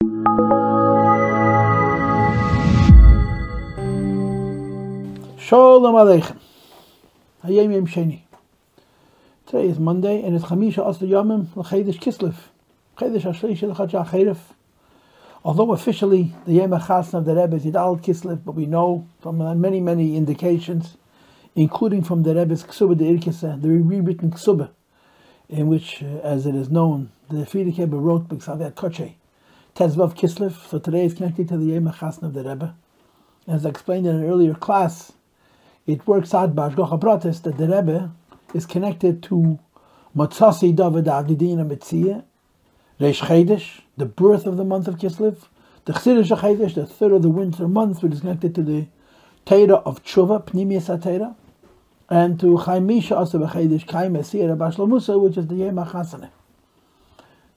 Shalom Aleichem. Hayom Yom Sheni. Today is Monday, and it's Chamisha Asr Yomim L'Chedesh Kislev. Chedesh Hashlishi L'Chadshah Cheref. Although officially the Yom HaChasna of the Rebbe is Yidal Kislev, but we know from many indications, including from the Rebbe's Ksubah de Irkesa, the rewritten Ksubah, in which, as it is known, the Frierdiker Rebbe wrote B'Ksavet Koche, Tezvav Kislev. So today is connected to the Yom HaChasna of the Rebbe. As I explained in an earlier class, it works out by Ashgacha Pratis that the Rebbe is connected to Matzasi David Avdidina Metzia, Reish Chedesh, the birth of the month of Kislev, the Chsidish Chedesh, the third of the winter month, which is connected to the Torah of Tshuva, Pnimius HaTorah, and to Chamisha Asr B'Chedesh Kai Mesir Bashlo Musa, which is the Yom HaChasna.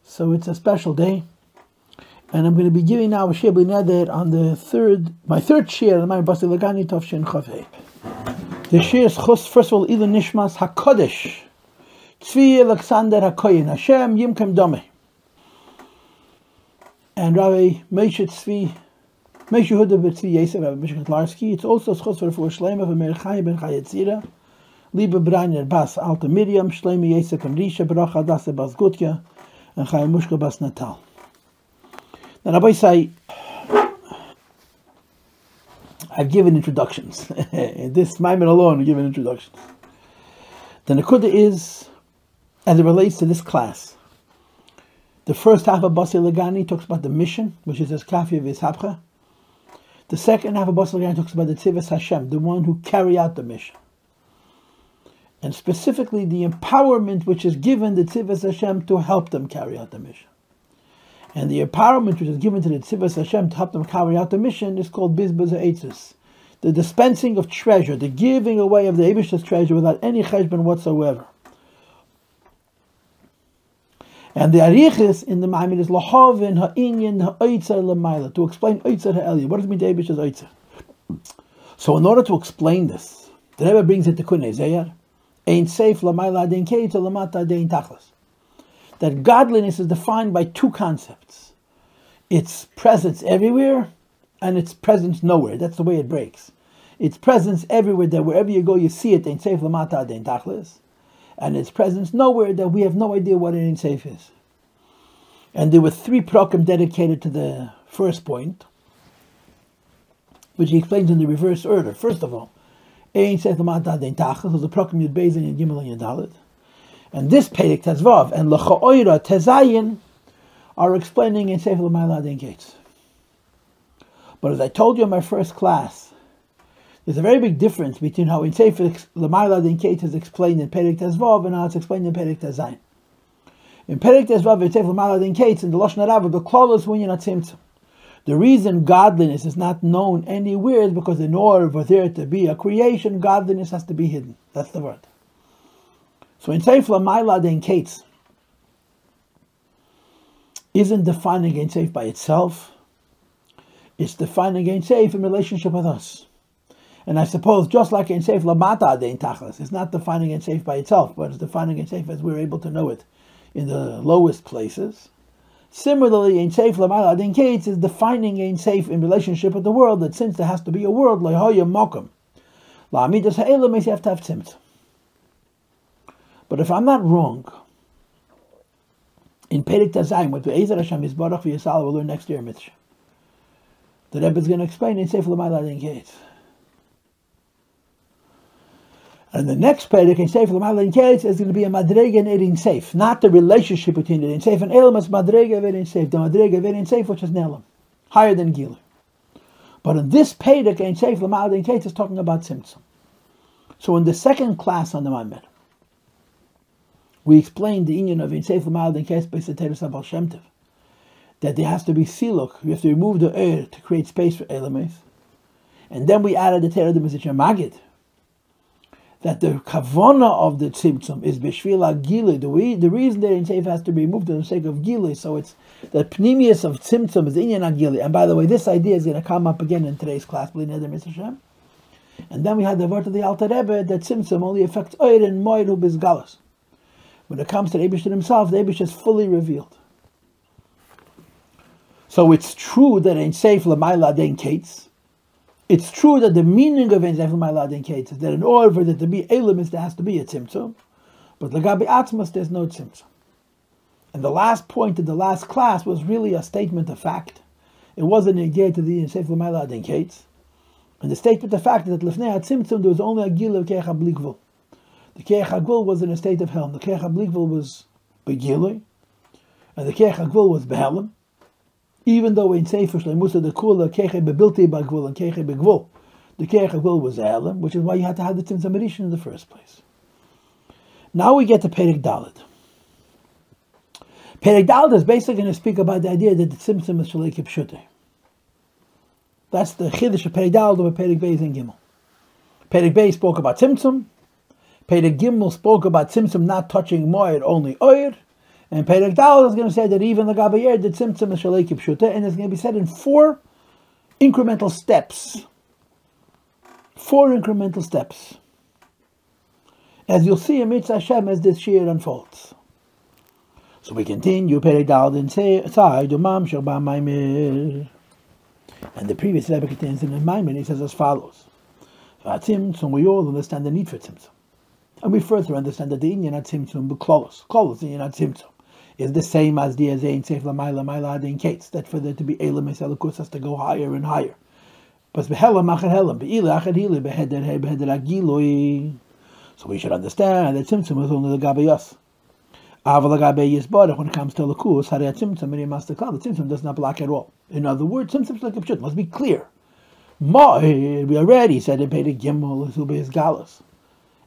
So it's a special day, and I'm going to be giving now a Shir B'Neder on my third Shir, the Mamer Basi Legani Tovshin Chavei. The Shir is Chus, first of all, Ilu Nishmas HaKodesh, Tzvi Alexander HaKoyin, Hashem Yimkem Dome. And Rabbi Moshe Huda B'Tzvi Yosef, Rabbi Moshe Kotlarsky. It's also Chus for Shlema of Meir Chai Ben Chayetzira, Liebe Brainer Bas Alta Miriam, Shlema Yosef and Risha, Baruch Hadassah Bas Gutya, and Chai Mushka Bas Natal. Now Rabbi say, I've given introductions. In this Mamer alone, I've given introductions. The Nakuda is, as it relates to this class, the first half of Basi Legani talks about the mission, which is as Kafi V'Ishapcha. The second half of Basi Legani talks about the Tzivas Hashem, the one who carry out the mission. And specifically the empowerment which is given the Tzivas Hashem to help them carry out the mission. And the empowerment which is given to the Tzivas Hashem to help them carry out the mission is called Bizbaz Atzmus, the dispensing of treasure, the giving away of the Eibishter's treasure without any cheshbon whatsoever. And the arichis in the Mamer is lahavin ha'inyan ha'oitzer l'mayla, to explain oitzer ha'eliyah. What does it mean the Eibishter's oitzer? So in order to explain this, the Rebbe brings it to Kunei Zeyar, ein seif l'mayla adein keitz l'mata adein tachlis. That godliness is defined by two concepts. Its presence everywhere and its presence nowhere. That's the way it breaks. Its presence everywhere, that wherever you go you see it, ain't safe lamata adein tachlis. And its presence nowhere, that we have no idea what it ain't safe is. And there were three prokim dedicated to the first point, which he explains in the reverse order. First of all, ain't safe lamata adein tachlis, was the prokim Yud Beis and Yud Gimel and Yud Dalet. And this Perek Tezvav and L'cha'oira Tezayin are explaining in Sefer L'mayla Adein Keitz. But as I told you in my first class, there's a very big difference between how in Sefer L'mayla Adein Keitz is explained in Perek Tezvav and how it's explained in Perek Tezayin. In Perek Tezvav in Sefer L'mayla Adein Keitz, in the Lashon HaRabba, B'khlolus Winyan Atzimtzum. The reason godliness is not known anywhere is because in order for there to be a creation, godliness has to be hidden. That's the word. So in Sefer L'mayla Adein Keitz isn't defining Ein Seif by itself. It's defining Ein Seif in relationship with us. And I suppose just like Ein Seif L'mata Adein Tachlis, it's not defining Ein Seif by itself, but it's defining Ein Seif as we're able to know it in the lowest places. Similarly, Ein Seif L'mayla Adein Keitz is defining Ein Seif in relationship with the world, that since there has to be a world, L'hoya Mokum, La'amidas Ha'elam, you have to have Tzimtzum. But if I'm not wrong, in Perek Tazayim, what Be'ezer Hashem is Baruch V'Yisal, we'll learn next year, Mitzvah. The Rebbe is going to explain in Sefer L'mayla Adein Keitz. And the next Perek in Sefer L'mayla Adein Keitz is going to be a Madrega and Ein Seif, not the relationship between Ein Seif and Elam, it's Madrega and Ein Seif, the Madrega and Ein Seif, which is Nelam, higher than Gilui. But in this Perek in Sefer L'mayla Adein Keitz is talking about Tzimtzum. So in the second class on the Mamer, we explained the inyan of in Sefer L'mayla Adein Keitz based on Teres HaBaal Shem Tov, that there has to be siluk, you have to remove the air to create space for elements. And then we added the Torah chnaged, that the kavana of the tzimtzum is b'shvil Gilui. The reason that in Sefer has to be removed for the sake of Gilui, so it's the pnimius of tzimtzum is inyan Gilui. And by the way, this idea is going to come up again in today's class, and then we had the word of the Alter Rebbe that tzimtzum only affects oir and moir hu bizgalus. When it comes to the Eibishter himself, the Eibishter is fully revealed. So it's true that Ein Seif L'mayla Aden Kates. It's true that the meaning of Ein Seif L'mayla Aden Kates is that in order for there to be elements, there has to be a tzimtzum. But Legabi Atzmus, there's no tzimtzum. And the last point in the last class was really a statement of fact. It wasn't a gate to the Ein Seif L'mayla Aden Kates. And the statement of fact is that Lefnei HaTzimtzum, there was only a Gilui of Keach HaBlikvul. The Keach HaGvul was in a state of Helm. The Keach HaBlikvul was Begilui, and the Keach HaGvul was Behelm. Even though in Sefer Shleimusa the Kula Keach Bebilti Bagvul and Keach Begvul, the Keach HaGvul was Helm, which is why you had to have the Tzimtzum Rishon in the first place. Now we get to Perek Daled. Perek Daled is basically going to speak about the idea that the Tzimtzum is Shalei Kipshutei. That's the Chiddush of Perek Daled over Perek Beis and Gimel. Perek Beis spoke about Tzimtzum. Perek Gimel spoke about Tzimtzum not touching Moed, only Oyer. And Perek Daled is going to say that even the Gabayer, the Tzimtzum is Shalei Kipshutei, and it's going to be said in 4 incremental steps. 4 incremental steps. As you'll see in Mitzvah Hashem as this Shir unfolds. So we continue Perek Daled and say, Mamer. And the previous Rebbe contains in the Mamer, he says as follows. Tzimtzum, we all understand the need for Tzimtzum. And we further understand that the Inyan Tzimtzum b'klolos. Klolos, the Inyan Tzimtzum, is the same as the Ein Seif L'mayla Aden Kates, that for there to be Elam Eselakus has to go higher and higher. But Behelam Achar Helam, Be'ila Achar Hili, Beheder Gilui. So we should understand that Tzimtzum is only the Yossi. Aval Gabe Yisbarach, when it comes to Lakus, Harei Tzimtzum, and Master Klal, the Tzimtzum does not block at all. In other words, Tzimtzum is like a pshut, must be clear. Moed, we already said in Perek Gimel, this will be his galus.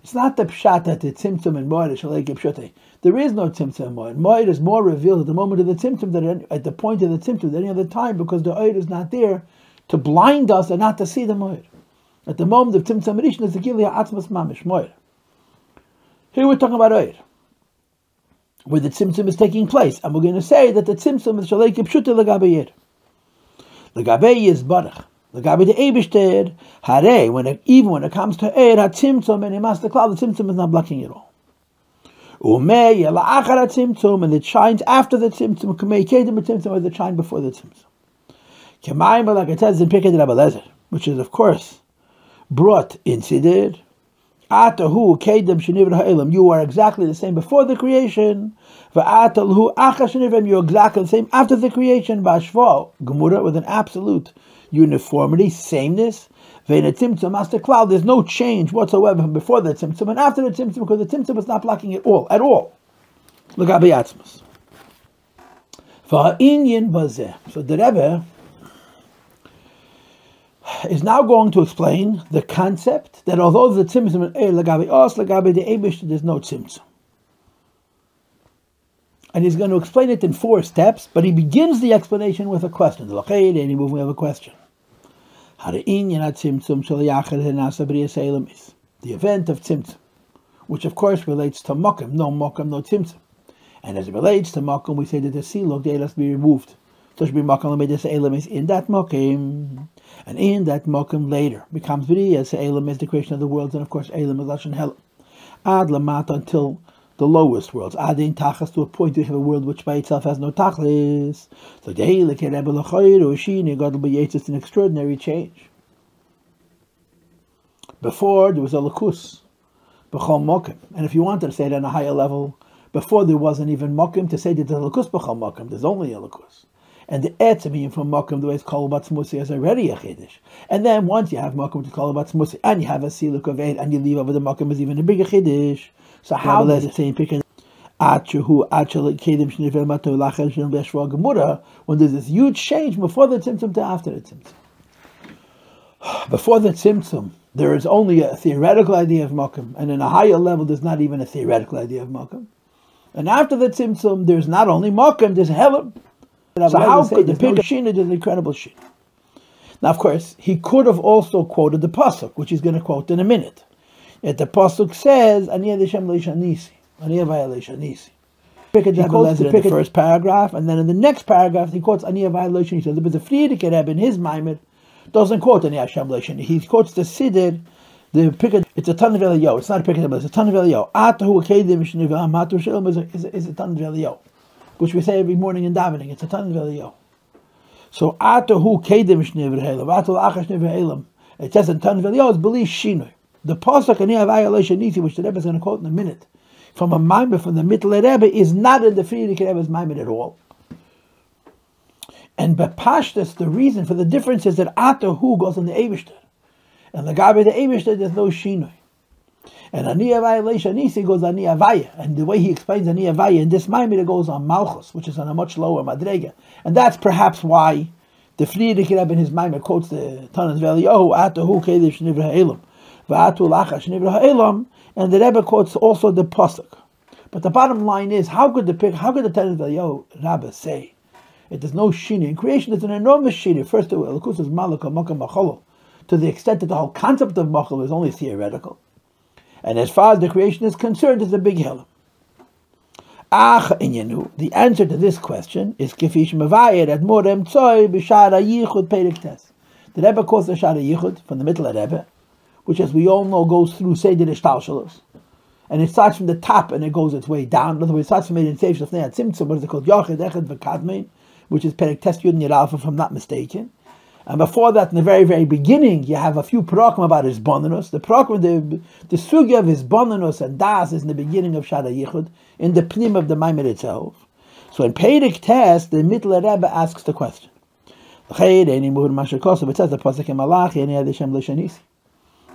It's not the pshat that the Tzimtzum and Moed is Shalei Kipshutei. There is no Tzimtzum and Moed. Moed is more revealed at the moment of the Tzimtzum than at the point of the Tzimtzum than any other time, because the Oed is not there to blind us and not to see the Moed. At the moment of Tzimtzum Rishon is the Gilui Atzmus Mamish, Moed. Here we're talking about Oed, where the Tzimtzum is taking place, and we're going to say that the Tzimtzum is Shalei Kipshutei Legabi Legabi Yisbarach. Legabi the Eibishter, Harei, even when it comes to Eir, HaTzimtzum, and Master Klal, the Tzimtzum is not blocking it all. Umei, Yela'achar HaTzimtzum, and it shines after the Tzimtzum, Kumei Kedem HaTzimtzum, or it shines before the Tzimtzum. Kemaim, like it says in Pirkei Rabbi Lezer, which is, of course, brought in Siddur, Atahu Kedem Shenivra Ha'elam, you are exactly the same before the creation. Va'atalhu Achar Shenivra, you are exactly the same after the creation. Ba'ashva, Gemura, with an absolute uniformity, sameness. Ve'in Tzimtzum Master Klal, there's no change whatsoever before the Tzimtzum and after the Tzimtzum, because the Tzimtzum is not blocking it all, at all. Legabi Atzmus. Va'inyan bazeh. So the Rebbe is now going to explain the concept that although the Tzimtzum and Legabi Os, Legabi the Eibush, there's no Tzimtzum. And he's going to explain it in 4 steps, but he begins the explanation with a question. We have a question. The event of Tzimtzum, which of course relates to Mokum, no Tzimtzum. And as it relates to Mokum, we say that the Silog, they must be removed. So should be Mokum is in that Mokum. And in that Mokum later becomes B'riyah, Se'elam is the creation of the worlds, and of course Elam is Lashon Helam. Ad Lamata, until the lowest worlds. Adin Tachas, to a point we have a world which by itself has no Tachlis. So it's an extraordinary change. Before there was a Lakus, B'chol Mokim. And if you wanted to say it on a higher level, before there wasn't even Mokim, to say that there's a Lakus B'chol Mokim, there's only a Lakus. And the Etzim from Mokim, the way it's called Atzmus, is already a Chiddush. And then once you have Mokim to call Atzmus, and you have a Siluk of Eid, and you leave over the Mokim, is even a bigger Chiddush. So how does it say in Pirkei when there's this huge change before the Tzimtzum to after the Tzimtzum? Before the Tzimtzum, there is only a theoretical idea of Mokum, and in a higher level, there's not even a theoretical idea of Mokum. And after the Tzimtzum, there's not only Mokum, there's Helam. So how could the Pirkei Shina do the incredible Shina? Now, of course, he could have also quoted the Pasuk, which he's going to quote in a minute. Yet the Pasuk says, He quotes the first paragraph, and then in the next paragraph he quotes Aniyah Vayaloshan. He says, but the Frierdiker Rebbe in his Mamer doesn't quote Aniyah Hashem Loshan. He quotes the Siddur, the Pirkei. It's a Talmid Eliyahu. It's not a Pirkei, it's a Talmid Eliyahu. Atahu Kedim Shniva Matu Shalom is a Talmid Eliyahu, which we say every morning in davening. It's a Talmid Eliyahu. So Atahu Kedem Shnevre Elam, Atul Achash Nevre Elam. It says in Talmid is believe Shinoi. The pasuk Ani Havaya Leishanisi, which the Rebbe is going to quote in a minute, from a Mamer from the Mittel Rebbe, is not in the Friedrich Rebbe's Mamer at all. And Bepashtas, the reason for the difference is that Atahu goes on the Eibishter, and Legabe the Eibishter there's no Shinoi. And Ani Havaya Leishanisi goes Ani Havaya, and the way he explains Ani Havaya in this Mamer it goes on Malchus, which is on a much lower Madrega, and that's perhaps why the Friedrich Rebbe in his Mamer quotes the Tanas Veliyahu Atahu Kedesh Nivra Ha'elam V'Atu Lachash Nivra Ha'elam, and the Rebbe quotes also the pasuk. But the bottom line is, how could the Tanas Veliyahu Rabbi say it there's no shini in creation? It's an enormous shini. First, the Elokus is Malaka Makam Macholo, to the extent that the whole concept of Machol is only theoretical, and as far as the creation is concerned, it's a big hell. The answer to this question is Kifish Mavayed at Morem Tzoy B'Shara Yichud Perek Tes. The Rebbe calls the Shara Yichud from the middle of Rebbe, which, as we all know, goes through Seder Ishtalshalos, and it starts from the top and it goes its way down. In other words, it starts from it in Seif Shafnei Tzimtzum, what is it called? Yochid Echad V'Kadmein, which is Perek Tes Yud Nir Alpha, if I'm not mistaken. And before that, in the very, very beginning, you have a few parakim about his bonanus. The parakim, the sugya of his bonanus and das is in the beginning of Shara Yichud, in the pnim of the Mamer itself. So in Perek Tes, the Mittel Rebbe asks the question. It says the pasuk in Malachi, Ani Adeshem Leishanisi,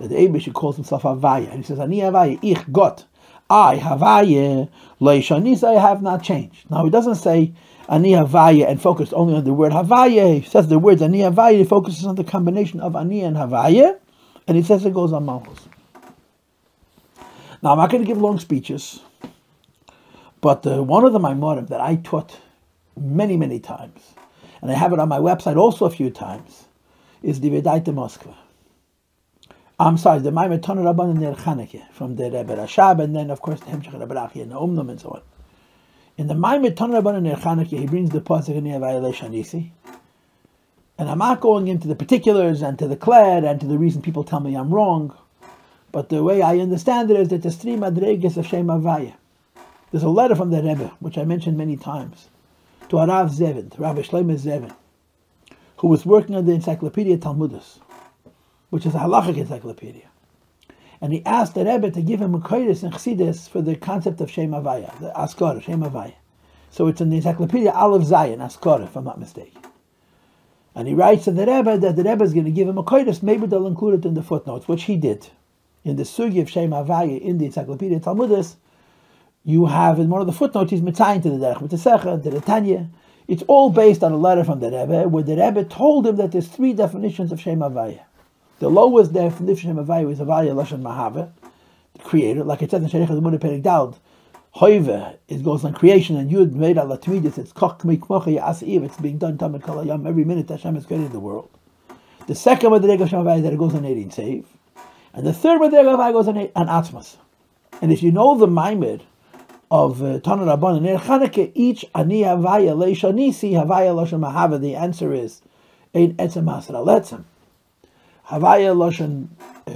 that the Eibush calls himself Havaya, and he says, Ani Havaya, ich Gott, I Havaya Leishanisi, I have not changed. Now he doesn't say Ani Havaya and focused only on the word Havaya. He says the words Ani Havaya, he focuses on the combination of Ani and Havaya, and he says it goes on Malchus. Now I'm not going to give long speeches, but one of the Maimorim that I taught many, many times, and I have it on my website also a few times, is the Vedaita Moskva. I'm sorry, the Maimon Tonu Rabban Ner Chaneke from the Rebbe Rashab, and then of course the Hemshech Rebbe Rachi and the Umnum and so on. In the Maimon Tonu Rabban Ner Chaneke, he brings the pasuk in Havaya Leishanisi, and I'm not going into the particulars and to the kled and to the reason people tell me I'm wrong, but the way I understand it is that the three madregas of Shem Havaya. There's a letter from the Rebbe, which I mentioned many times, to Arav Zevin, to Rabbi Shlomo Zevin, who was working on the Encyclopedia Talmudus, which is a halachic encyclopedia. And he asked the Rebbe to give him a kodesh and chsidis for the concept of Shem Havaya, the Askara, Shem Havaya. So it's in the Encyclopedia Aleph Zayin, Askara, if I'm not mistaken. And he writes to the Rebbe that the Rebbe is going to give him a kodesh, maybe they'll include it in the footnotes, which he did. In the sugi of Shem Havaya in the Encyclopedia Talmudus, you have in one of the footnotes, he's mitzayin to the Derech B'Tesecha, to the Tanya. It's all based on a letter from the Rebbe, where the Rebbe told him that there's three definitions of Shem Havaya. The lowest definition of Havaya is Havaya Lashon Mahava, the creator, like it says in Sherech HaZemuna Perek Dal, Hoive, it goes on creation, and Yud made al Atmidis, it's Koch K'mi K'mocha Ya'asiv, it's being done Tamid Kol Hayam, every minute Hashem has created the world. The second Madrega of Shem Havaya is that it goes on Eidin Seif, and the third Madrega of Havaya goes on Atzmus. And if you know the Maimid of Tanu Rabban and Ner Chaneke, each Ani Havaya Leishanisi, Havaya Lashon Mahava, the answer is Ein Etzem Hasra Letzem. Havaya Lashon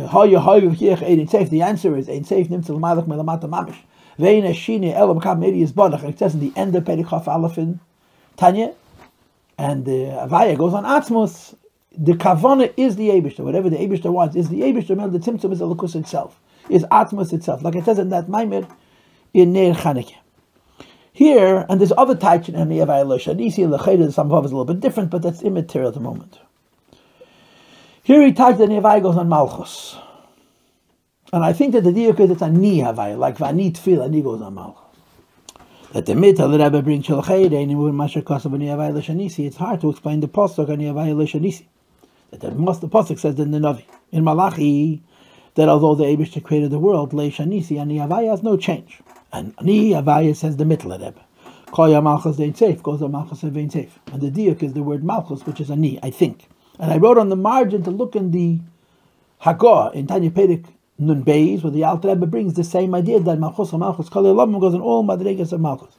Hoya Hoya V'Kiech Ein Seif, the answer is Ein Seif Nimtzel Malach Melamata Mamish. Vein Eshini Elam Kam Edi Yisbodach, it says in the end of Perek Chaf Aleph in Tanya, and Havaya goes on Atzmus. The Kavana is the Eibishter, whatever the Eibishter wants is the Eibishter, the Tzimtzum is the Lukus itself, is Atzmus itself, like it says in that Maimir in Ner Chaneke. Here, and there's other types in Ani Havaya Leishanisi, and the Cheder, some of is a little bit different, but that's immaterial at the moment. Here he types that Ani Havaya goes on Malchus. And I think that the diuk is it's Ani Havaya, like Vani Tfil, Ani goes on Malchus. That the mitzvah the Rebbe brings Shel Cheder, and when Masher Kosav Ani Havaya Leishanisi, it's hard to explain the pasuk Ani Havaya Leishanisi. That the pasuk says in the Navi, in Malachi, that although the Eibishter created the world, Leishanisi, Ani Havaya has no change. And Ani Havaya says the Mittel Rebbe. Koya Malchus Dein Seif goes on Malchus Vein Seif. And the diuk is the word Malchus, which is Ani, I think. And I wrote on the margin to look in the Hagor, in Tanya Perek Nun Beis, where the Alter Rebbe brings the same idea that Malchus or Malchus Kol Elam goes on all Madregas of Malchus.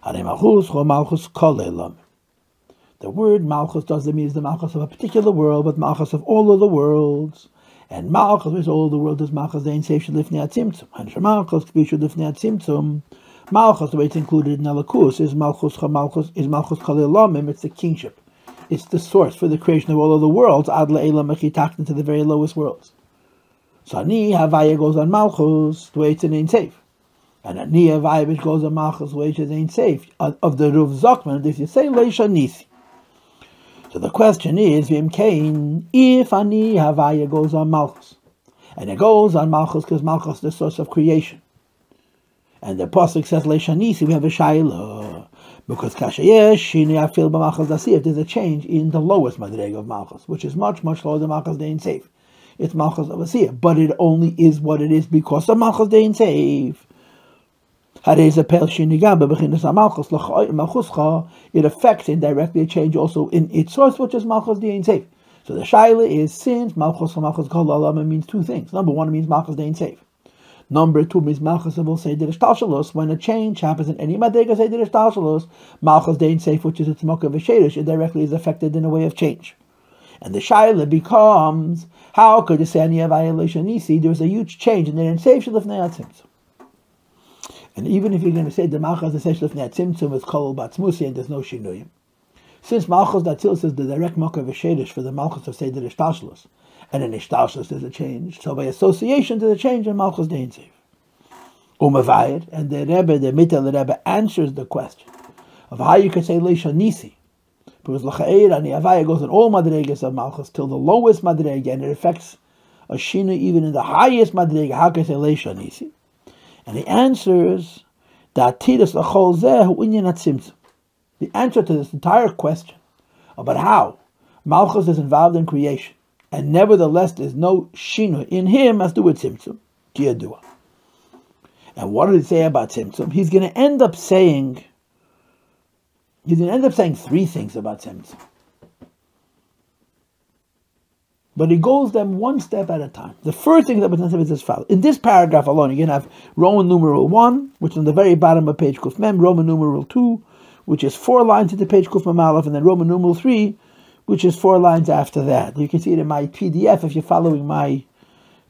Hare Malchus or Malchus Kol Elam. The word Malchus doesn't mean the Malchus of a particular world, but Malchus of all of the worlds. And Malchus, which all the world is Malchus, Dein Seif Shalifnei Atzimtzum. And Malchus, K'vi Shalifnei Atzimtzum. Malchus, the way it's included in Alakus, is Malchus Kol Elamim, it's the kingship. it's the source for the creation of all of the worlds, ad le'ela mechitakten, to the very lowest worlds. So Ani Havaya goes on Malchus, the way it's an Ein Seif. And Ani Havaya which goes on Malchus, the way it's an Ein Seif. Of the Ruv Zokman, if you say Leisha Nisi. So the question is, Vim Kain, if Ani Havaya goes on Malchus, and it goes on Malchus because Malchus is the source of creation, and the Pasuk says Leisha Nisi, we have a Shaila, because Kashayesh, Shini Afil B'Malchus Dasi, if there's a change in the lowest Madreg of Malchus, which is much, much lower than Malchus the Ein Seif. It's Malchus of Asiyah, but it only is what it is because of Malchus the Ein Seif. It affects indirectly a change also in its source, which is Malchus the Ein Seif. So the Shaila is, since Malchus Kol Alama means two things. Number one, it means Malchus the Ein Seif. Number two means Malchus of Seder Ishtalshalos. When a change happens in any Madrega Seder Ishtalshalos, Malchus the Ein Seif, which is its Mokah V'Sherish, indirectly is affected in a way of change. And the Shaila becomes, how could you say Ani Havaya Leisha Nisi? There's a huge change in the Ein Seif Shlifnei Atzimtzum. And even if you're going to say the Malchus the Shlifnei Atzimtzum is called Atzmus and there's no Shinuyim, since Malchus Atzilus is the direct Mokah V'Sherish for the Malchus of Seder Ishtalshalos, and in Ishtalshalos there's a change, so by association there's a change in Malchus the Ein Seif. Umavayid, and the Rebbe, the Mitel Rebbe, answers the question of how you could say Leisha Nisi. Because L'cha'er Ani Havaya goes on all Madregas of Malchus till the lowest Madrega, and it affects a Shina even in the highest Madrega. How can I say Leisha Nisi? And he answers that Tiras L'chol Zeh Hu Inyan Atzimtzum. The answer to this entire question about how Malchus is involved in creation, and nevertheless there's no Shina in him, has to do with Tzimtzum, Kiyadua. And what did he say about Tzimtzum? He's going to end up saying three things about Tzimtzum. But he goes them one step at a time. The first thing that was Tzimtzum is as follows. In this paragraph alone, you're going to have Roman numeral 1, which is on the very bottom of page Kuf Mem, Roman numeral 2, which is 4 lines into page Kuf Mem Aleph, and then Roman numeral 3, which is 4 lines after that. You can see it in my PDF if you're following my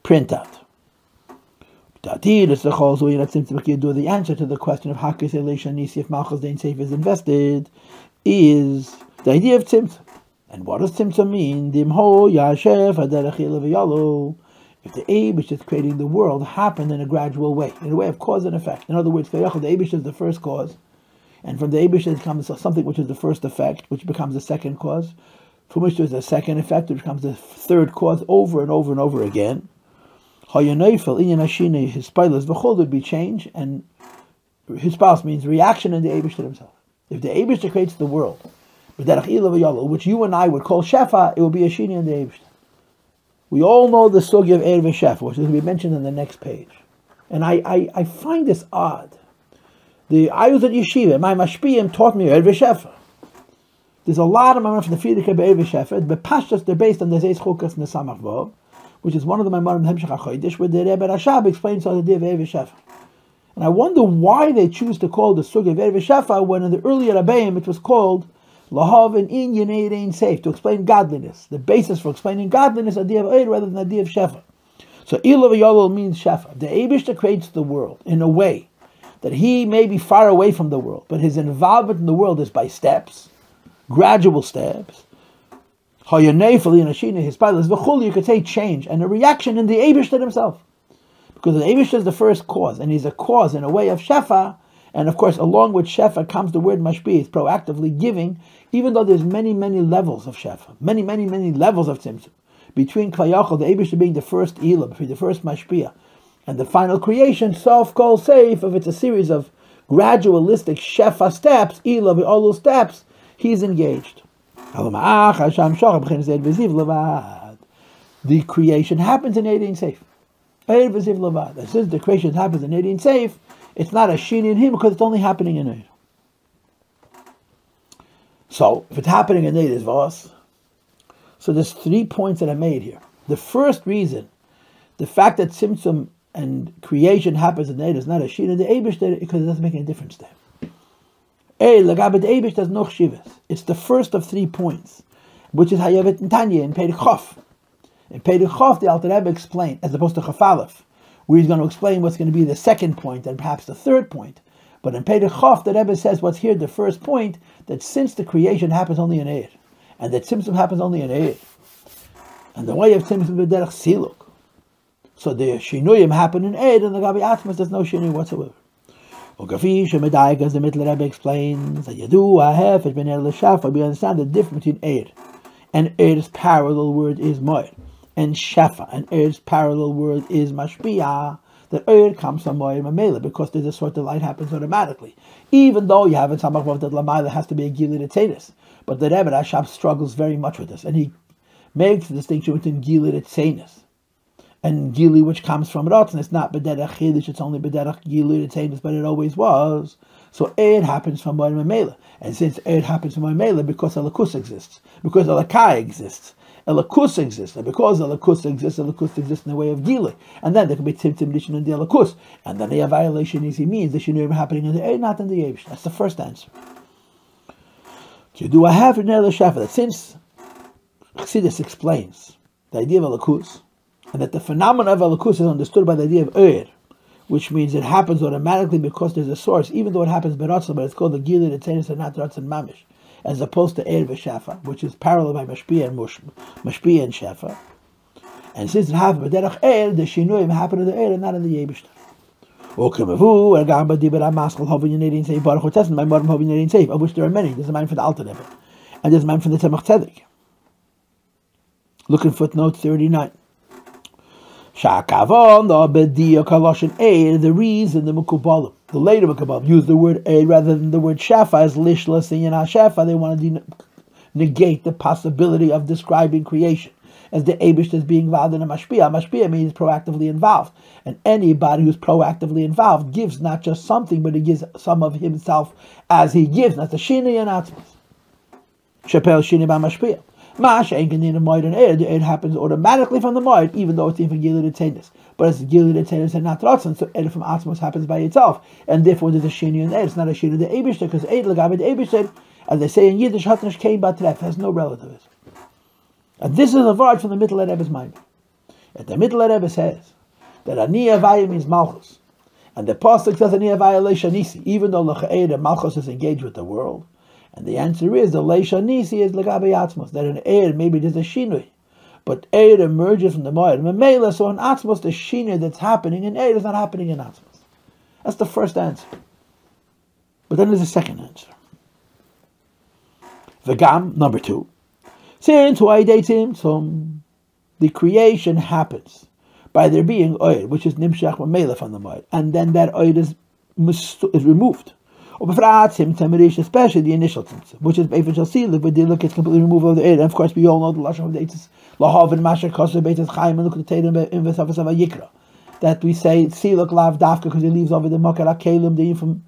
printout. The answer to the question of how Leisha Nisi if Malchus the Ein Seif is invested is the idea of Tzimtzum. And what does Tzimtzum mean? If the Eibush is creating the world happened in a gradual way, in a way of cause and effect. In other words, the Eibush is the first cause, and from the Eibush comes something which is the first effect, which becomes the second cause, from which there's a second effect, which becomes the third cause, over and over and over again. His spoilers would be change, and his spouse means reaction in the Eibush himself. If the Eibush creates the world, which you and I would call Shefa, it will be a Shini in the Eibush. We all know the Sugi of Erev Shefa, which is to be mentioned in the next page. And I find this odd. I was at Yeshiva, my Mashpiyim taught me Erev Shefa. There's a lot of Mamer from the Friedrich of Erev Shefa, but Pashtas, they're based on the Zeis Chukas and the Samach Vav, which is one of the Mamer Hemshech HaChodesh, where the Rebbe Rashab explains how the idea of Erev Shefa. And I wonder why they choose to call the Sugi of Erev Shefa when in the earlier Rabbeim it was called Lahav and Inyan Ein Seif, to explain godliness. The basis for explaining godliness, idea of Eid rather than the idea of Shefa. So Ilav Yolol means Shefa. The Eibishter creates the world in a way that he may be far away from the world, but his involvement in the world is by steps, gradual steps. His pilots, you could say change and a reaction in the Eibishter himself. Because the Eibishter is the first cause, and he's a cause in a way of Shefa. And of course, along with Shefa comes the word Mashpi, it's proactively giving, even though there's many, many levels of Shefa, many, many, many levels of Tzimtzum. Between Kvayachol, the Eibishter being the first Ilah, between the first Mashpia, and the final creation, Sof Kol Seif, if it's a series of gradualistic Shefa steps, Ilah, all steps, he's engaged. The creation happens in Ein Seif. And since the creation happens in Ein Seif, it's not a shin in him because it's only happening in Eid. So, if it's happening in Eid, is Vos. So there's 3 points that I made here. The first reason, the fact that Tzimtzum and creation happens in Eid is not a shin in the Eibush because it doesn't make any difference there. Legabed Eibush does no chshivas. It's the first of 3 points, which is Hayavet in Tanya in Perek Chof. In Perek Chof, the Alter Rebbe explained, as opposed to Chaf Aleph, where he's going to explain what's going to be the second point and perhaps the third point. But in Perek Chof, the Rebbe says what's here the first point, that since the creation happens only in Eid, And the tzimtzum happens only in Eid. And the way of tzimtzum is derech siluk. So the shinuyim happen in Eid, and the Gabi Atzmus, there's no shinui whatsoever. As the middle Rebbe explains, we understand the difference between Eid. And Eid's parallel word is Moed. And Shefa. And Eid's parallel word is Mashpiyah. That Eid comes from Moed Mamela, because there's a sort of light happens automatically. Even though you have in Samach that Lamaila has to be a Gilui Tzeinis. But the Rebbe Rashab struggles very much with this. And he makes the distinction between Gilui Tzeinis and Gilui, which comes from Ratzon. It's not B'derech Chidish, it's only B'derech Gilui Tzeinis, but it always was. So Eid happens from Moed Mamela. And since Eid happens from Mamela, because Elikus exists, because Elikai exists, Elikus exists, and because Elikus exists in the way of Gilui. And then there can be Tzimtzum Rishon in the Elikus. And then the violation is, he means the Shinuyim happening in the Eid, not in the Yevish. That's the first answer. Do I have in the Shefa that since Chassidus explains the idea of Elikus, and that the phenomenon of Elikus is understood by the idea of Eid, which means it happens automatically because there's a source, even though it happens by Ratzon, but it's called the Gilui Tzeinis and not Ratzon Mamish, as opposed to Eid v'Shafa, which is parallel by Mashpiyah and Shafa. And since it happened by Derech Eid, the Shinuyim happen in the Eid and not in the Yebishter. Of which there are many. There's a man for the Alter Rebbe, and there's a man for the Tzemach Tzedek. Look in footnote 39. The reason the Mukubalim, the later Mukubalim, use the word Eid rather than the word Shafa as Lishlas and Shafa, they want to negate the possibility of describing creation as the Eibush as being involved in a Mashpiyah. Mashpiyah means proactively involved. And anybody who's proactively involved gives not just something, but he gives some of himself as he gives. That's the Shini and Atzmus. Shapel Shini ba Mashpiyah. Mash ain't in the Moed and Eid. It happens automatically from the Moed, even though it's even Gilui Tzeinis. But it's Gilui Tzeinis and not Ratzon, so Eid from Atzmus happens by itself. And therefore there's a Shini and Eid. It's not a Shini the Eibush, because Eid Legami the Eibush, as they say in Yiddish, Hatnish came Batref, has no relativism. And this is a word from the middle Rebbe's mind. And the middle Rebbe says that Ani Avaya means Malchus. And the Pasuk says Ani Avaya Leisha Nisi, even though L'cha'eda Malchus is engaged with the world. And the answer is the Leisha Nisi is Legabe Atzmus, that in Eid maybe there's a Shinui. But Eid emerges from the Moed. Memela, so in Atzmus the Shinui that's happening in Eid is not happening in Atzmus. That's the first answer. But then there's a second answer. V'gam, number 2. Since the creation happens by there being oil, which is nimshach mamela from the moed, and then that oil is removed. Especially the initial tzimtzum, which is Beifin shall see with the look, it's completely removed of the oil. And of course, we all know the lashon of the Eitzes lahav and masher koser beitzes chaim and look at the tatum in v'savasava yikra, that we say siluk lav dafka because he leaves over the makar akelim the from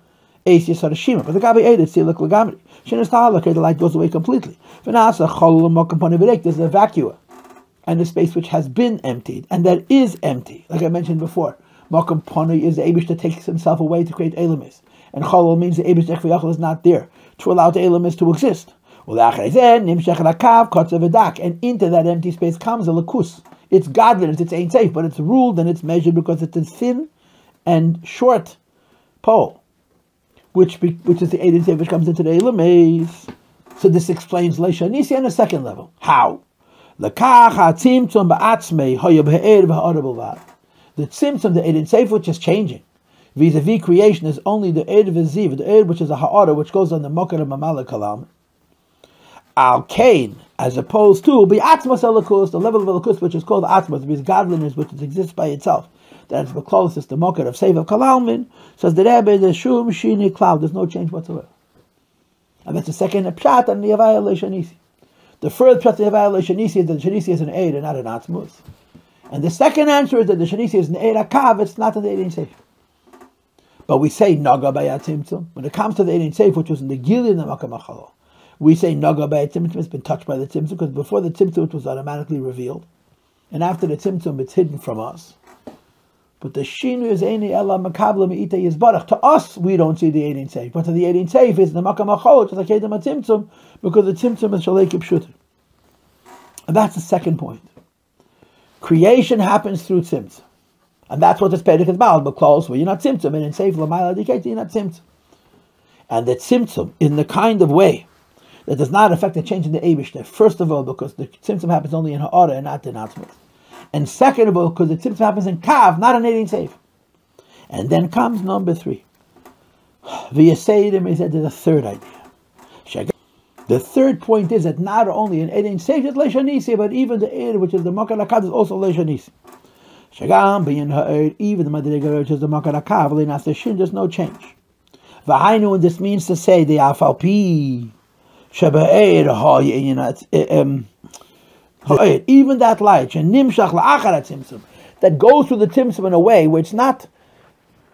Eis Yisar Shima, but the Gabi Eid is Siluk Legani. Shinas Tahalak, the light goes away completely. V'nasa Cholul Mokum Ponivirek, there's a vacuum and a space which has been emptied, and that is empty, like I mentioned before. Mokum Poni is the Eibush that takes himself away to create Elamis, and Cholul means the Eibush Echviyachal is not there to allow the Elamis to exist. And into that empty space comes a Lakus. It's godliness, it's ain't safe, but it's ruled and it's measured because it's a thin and short pole. Which is the Eid which comes into the Elamis. So this explains Leisha Nisi on a second level. How? The Tzimtzum the Tzimtzum, the Eid which is changing, vis-a-vis creation, is only the Eid V'ziv, the Eid which is a Ha'ara, which goes on the Makar of Mamala Kalam. Al Kain, as opposed to be Atzmus Elikus, the level of Elikus which is called Atzmus, because godliness which exists by itself. That's the closest to Makar of Seif of Kalalmin, says the Rebbe, the Shum Shini Cloud, there's no change whatsoever. And that's the second Pshat and the Yavaya Leishanisi. The first Pshat the Yavaya Leishanisi is that the Shanisi is an Eid and not an Atzmus. And the second answer is that the Shanisi is an Eid Akav, it's not an Eid in Seif. But we say Naga by Tzimtzum. When it comes to the Eid in Seif, which was in the Gilui and the Makam Achalol, we say Naga by Tzimtzum, it's been touched by the Tzimtzum, because before the Tzimtzum it was automatically revealed. And after the Tzimtzum it's hidden from us. But the Shinu is Eini Ella Makabla Me'ita Yizbarach. To us, we don't see the Eidin Seif. But to the Eidin Seif is the Makam Achol, to the Kedem HaTzimtzum, because the Tzimtzum is Shalei Kipshuter. And that's the second point. Creation happens through Tzimtzum. And that's what the Spedek is about. But close, well, you're not Tzimtzum. And in Seif L'mayla Dikait, you're not Tzimtzum. And the Tzimtzum, in the kind of way that does not affect the change in the Eibishter. First of all, because the Tzimtzum happens only in Ha'ara and not in Atzmus. And second of all, because the Tzimtzum happens in Kav, not in Ein Seif. And then comes number 3. V'yaseidim is the third idea. The third point is that not only in Ein Seif is Leishanisi, but even the Eir, which is the Makar HaKav, is also Leishanisi. Shagam being Ha'er, even the Madriga, which is the Makar HaKav, Leinas the Shin, there's no change. V'hainu, and this means to say the Afalpi Shaba'er Ha'er, even that light, Nimshach La'achar Tzimtzum, that goes through the Tzimtzum in a way where it's not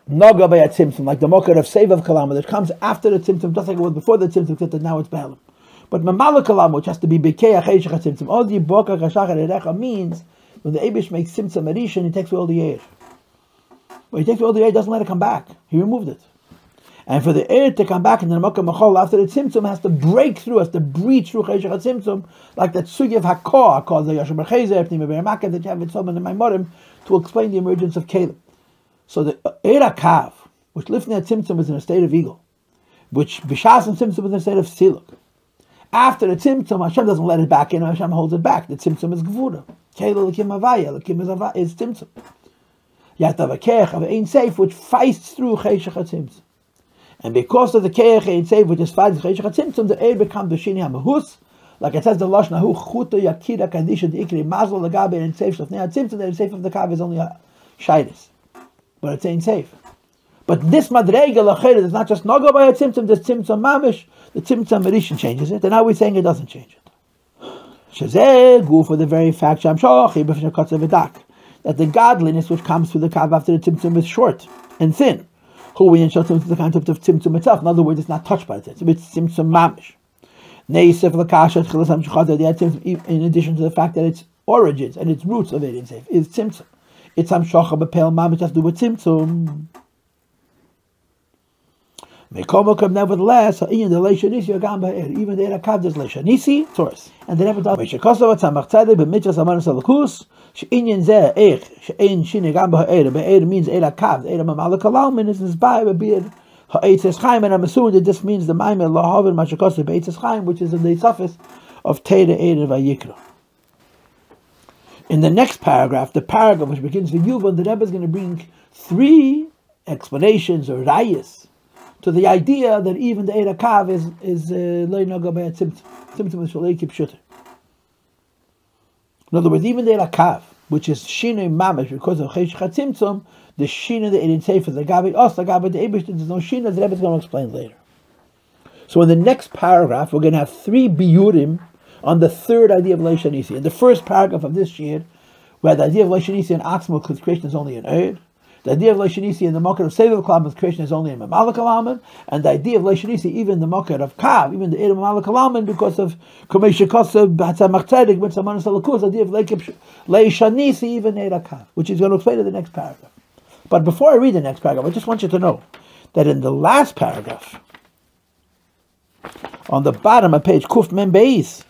Naga by a Tzimtzum, like the Mokar of Sevav Kalama, that comes after the Tzimtzum, just like it was before the Tzimtzum, except that now it's Ba'alim. But Mamala Kalama, which has to be Bekeach Eishach Tzimtzum, all the Boka Kashachar Erecha means when the Eibush makes Tzimtzum Arishan, he takes away all the air. When he takes away all the air, he doesn't let it come back. He removed it. And for the air to come back in the Mokar Machol after the Tzimtzum has to break through, has to breach through Eishach Tzimtzum, like that Sugi of Hakor, called the Yashar Berchezer, Pnei Be'emakah, that you have in some of the Maimorim, to explain the emergence of Caleb. So the Eir HaKav, which Lifnei Tzimtzum is in a state of eagle, which Bishas and Tzimtzum is in a state of Siluk. After the Tzimtzum, Hashem doesn't let it back in, Hashem holds it back. The Tzimtzum is Gvura. Caleb L'kim Avaya, L'kim is Tzimtzum. You have to have a Keach of Ein Seif, which fights through Cheshach HaTzimtzum. And because of the Keach Ein Seif, which is fighting through Cheshach HaTzimtzum, the Eir becomes the Shini HaMahus, like it says the Lashon Hu Chuto Yakira Kadisha D'Ikri Mazal L'Gabe Ein Seif Shlefnei HaTzimtzum, the Ein Seif of the Kav is only a Shaydis. But it's ain't safe. But this Madrega L'Cheder is not just Naga by a Tzimtzum, the Tzimtzum Mamish, the Tzimtzum Marishan changes it, and now we're saying it doesn't change it. Shazeh, go for the very fact, that the godliness which comes through the Kav after the Tzimtzum is short and thin. Who we in Tzimtzum the concept of Tzimtzum itself. In other words, it's not touched by the Tzimtzum, it's Tzimtzum Mamish. In addition to the fact that its origins and its roots of it is Tzimtzum. It's Hamshocha B'Pel Mamish has to do with Tzimtzum. Nevertheless, even the Leishanisi HaKav is Leishanisi, Taurus. And the never does. Meshekosov Tzamach Tzedek b'mitzvahs Amanos Alakus. She'inyan zeh eich she'ein shine gam b'ha'er. B'ha'er means Eir HaKav. Eir HaMamalek Halalmin is Nizbai b'bir ha'Eitzes Chaim. And I'm assuming that this means the Mamer Lahavin Mashekosov b'Eitzes Chaim, which is in the suffix of Teira Eir Vayikra. In the next paragraph, the paragraph which begins with Yuvan, the Rebbe is going to bring 3 explanations or rayas to the idea that even the Eir HaKav is Loi Naga B'Ei Tzimtzum. Tzimtzum is Shalei Kipshuter. In other words, even the Eir HaKav, which is Shinoi Mamish, because of Cheshach HaTzimtzum, the Shina, the Ein Seif, the Gabi Os, the Gabi the Eibush, there's no Shina, the Rebbe is going to explain later. So in the next paragraph, we're going to have 3 biurim on the third idea of Leishanisi. In the first paragraph of this year, where the idea of Leishanisi and Atzmus, because creation is only in Eir, the idea of Leishanisi in the Makor of Sevav Kalam, creation is only in Mamalek Kalaman, and the idea of Leishanisi, even in the Makor of Kav, even the Eir of Mamalek Kalaman, because of Kumei Shekosov, B'Hatzamach Tzedek, Mitzvah Manos Alakus, the idea of Leishanisi, even Eir HaKav, which he's going to explain in the next paragraph. But before I read the next paragraph, I just want you to know that in the last paragraph, on the bottom of page Kuf Mem Beis,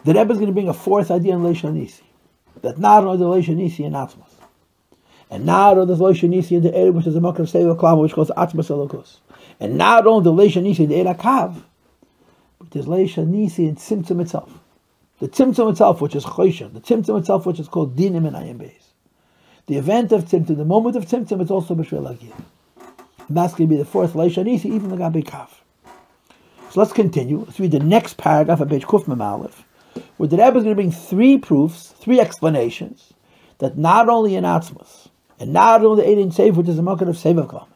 the Rebbe is going to bring a 4th idea in Leishanisi, that not only the Leishanisi in Atzmus, and not only the Leishanisi in the Eir, which is the Makor of Sevav Kalam, which goes Atzmus Alakus, and not only the Leishanisi in the Eir HaKav, but there's Leishanisi in Tzimtzum itself. The Tzimtzum itself, which is Choshen, the Tzimtzum itself, which is called Dinim and Ayim Beis. The event of Tzimtzum, the moment of Tzimtzum, it's also B'Shvil Agil. And that's going to be the 4th Leishanisi, even the Gabi Kav. So let's continue. Let's read the next paragraph of page Kuf Mem Aleph, where the Rebbe is going to bring 3 proofs, 3 explanations, that not only in Atzmus, and not only the Ein Seif, which is the Makor of Sevav Kalam,